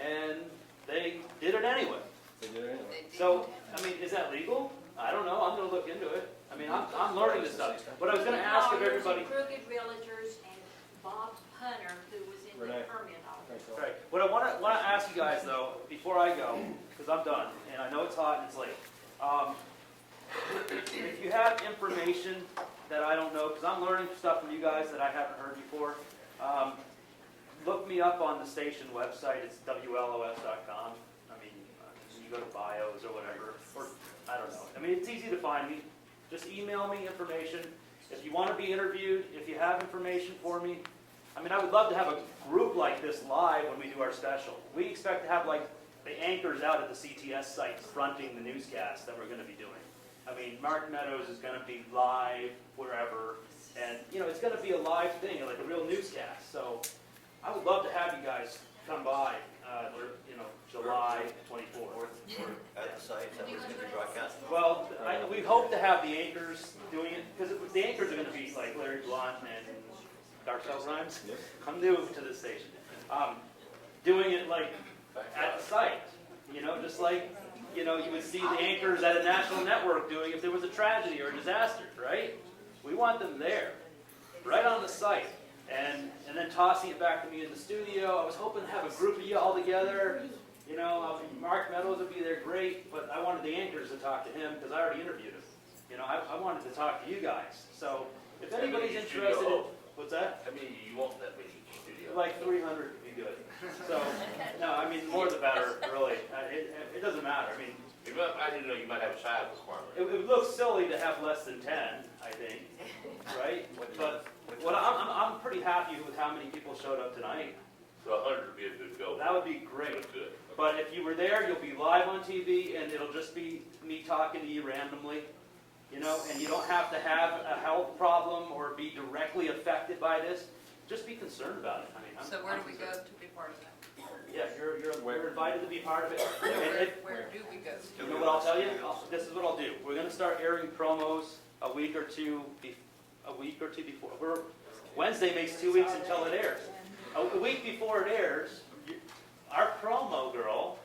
Speaker 1: and they did it anyway.
Speaker 20: They did it anyway.
Speaker 1: So, I mean, is that legal? I don't know. I'm going to look into it. I mean, I'm learning this stuff. What I was going to ask of everybody.
Speaker 4: Crooked Realtors and Bob Hunter, who was in the
Speaker 20: Renee.
Speaker 4: permit office.
Speaker 1: Right. What I want to ask you guys though, before I go, because I'm done, and I know it's hot and it's late. If you have information that I don't know, because I'm learning stuff from you guys that I haven't heard before, look me up on the station website. It's WLOS.com. I mean, you go to bios or whatever, or I don't know. I mean, it's easy to find me. Just email me information. If you want to be interviewed, if you have information for me, I mean, I would love to have a group like this live when we do our special. We expect to have like the anchors out at the CTS site fronting the newscast that we're going to be doing. I mean, Mark Meadows is going to be live wherever, and you know, it's going to be a live thing, like a real newscast. So I would love to have you guys come by, you know, July 24th.
Speaker 13: At the site that was going to be broadcast.
Speaker 1: Well, we hope to have the anchors doing it, because the anchors are going to be like Larry Blunt and Darcel Rhymes.
Speaker 20: Yep.
Speaker 1: I'm new to this station. Doing it like at the site, you know, just like, you know, you would see the anchors at a national network doing if there was a tragedy or a disaster, right? We want them there, right on the site. And then tossing it back to me in the studio. I was hoping to have a group of you all together. You know, Mark Meadows would be there, great, but I wanted the anchors to talk to him because I already interviewed him. You know, I wanted to talk to you guys. So if anybody's interested in, what's that?
Speaker 14: I mean, you want that many studios?
Speaker 1: Like 300 would be good. So, no, I mean, more the better, really. It doesn't matter. I mean,
Speaker 14: I didn't know you might have a size requirement.
Speaker 1: it would look silly to have less than 10, I think, right? But what I'm pretty happy with how many people showed up tonight.
Speaker 14: So 100 would be a good goal.
Speaker 1: That would be great.
Speaker 14: That's good.
Speaker 1: But if you were there, you'll be live on TV, and it'll just be me talking to you randomly, you know, and you don't have to have a health problem or be directly affected by this. Just be concerned about it. I mean,
Speaker 15: So where do we go to be part of that?
Speaker 1: Yeah, you're invited to be part of it.
Speaker 15: Where do we go?
Speaker 1: You know what I'll tell you? This is what I'll do. We're going to start airing promos a week or two before. Wednesday makes 2 weeks until it airs. A week before it airs, our promo girl,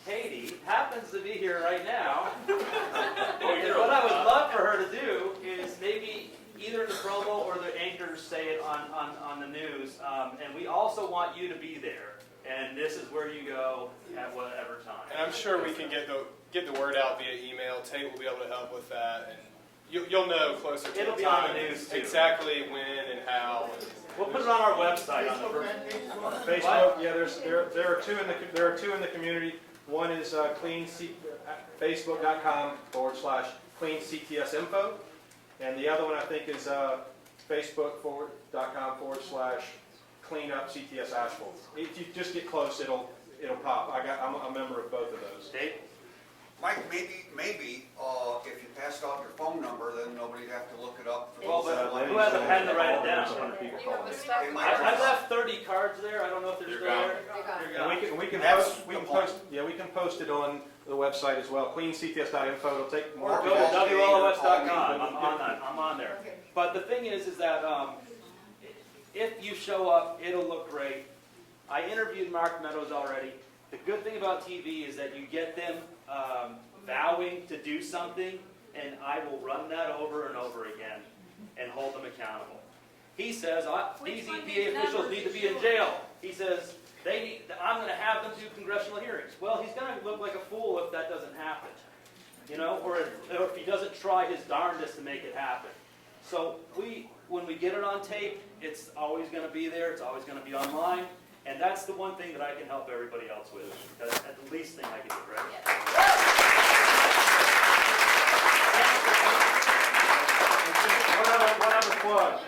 Speaker 1: Katie, happens to be here right now. And what I would love for her to do is maybe either the promo or the anchors say it on the news. And we also want you to be there. And this is where you go at whatever time.
Speaker 23: And I'm sure we can get the word out via email. Tate will be able to help with that, and you'll know closer to
Speaker 1: It'll
Speaker 23: the
Speaker 1: be
Speaker 23: time
Speaker 1: on the news, too.
Speaker 23: exactly when and how.
Speaker 1: We'll put it on our website on the first.
Speaker 20: Facebook, yeah, there are two in the community. One is Facebook.com/clean CTS info, and the other one I think is Facebook.com/clean up CTS asphalt. If you just get close, it'll pop. I'm a member of both of those.
Speaker 1: Dave?
Speaker 10: Mike, maybe if you passed out your phone number, then nobody'd have to look it up.
Speaker 1: Well, but who has a pen to write it down? I left 30 cards there. I don't know if they're still there.
Speaker 20: And we can post it on the website as well. CleanCTS.info. It'll take more.
Speaker 1: Or go to WLOS.com. I'm on there. But the thing is that if you show up, it'll look great. I interviewed Mark Meadows already. The good thing about TV is that you get them vowing to do something, and I will run that over and over again and hold them accountable. He says, these EPA officials need to be in jail. He says, I'm going to have them do congressional hearings. Well, he's going to look like a fool if that doesn't happen, you know, or if he doesn't try his darndest to make it happen. So when we get it on tape, it's always going to be there. It's always going to be online. And that's the one thing that I can help everybody else with. That's the least thing I can do, right?
Speaker 20: One other plug.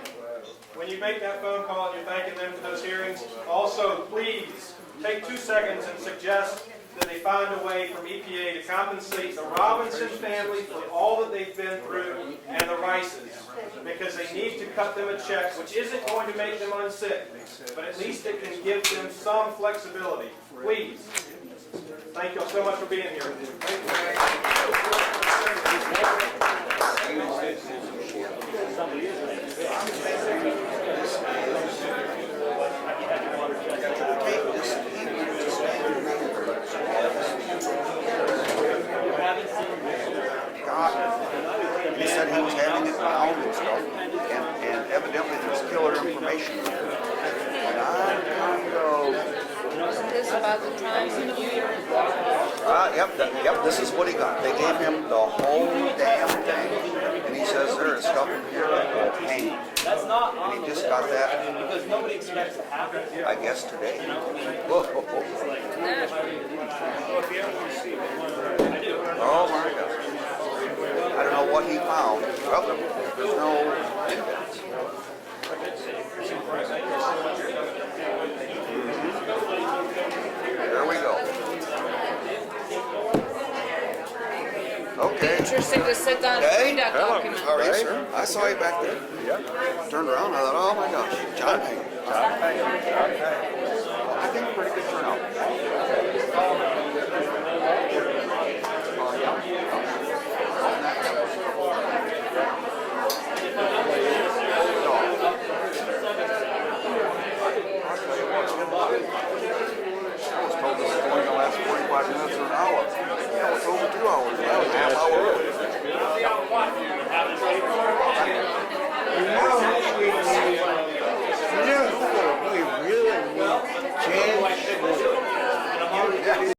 Speaker 20: When you make that phone call and you're thanking them for those hearings, also please take 2 seconds and suggest
Speaker 12: that they find a way from EPA to compensate the Robinson family for all that they've been through and the Rices, because they need to cut them a check, which isn't going to make them unsick, but at least it can give them some flexibility. Please. Thank you all so much for being here.
Speaker 10: He said he was having it bound and stuff, and evidently there's killer information in there. And I kind of...
Speaker 15: Wasn't this about the time when you...
Speaker 10: Yep, this is what he got. They gave him the whole damn thing. And he says there is stuff in here that will hang.
Speaker 1: That's not on
Speaker 10: And he
Speaker 1: the
Speaker 10: just
Speaker 1: list,
Speaker 10: got that,
Speaker 1: because nobody expects to happen.
Speaker 10: I guess, today. Whoa. Oh my God. I don't know what he found. Well, there's no indents. There we go. Okay.
Speaker 15: Interesting to sit down and read that document.
Speaker 10: How are you, sir? I saw you back there. Turned around, I thought, oh my gosh, John Payne. I think pretty good turnout.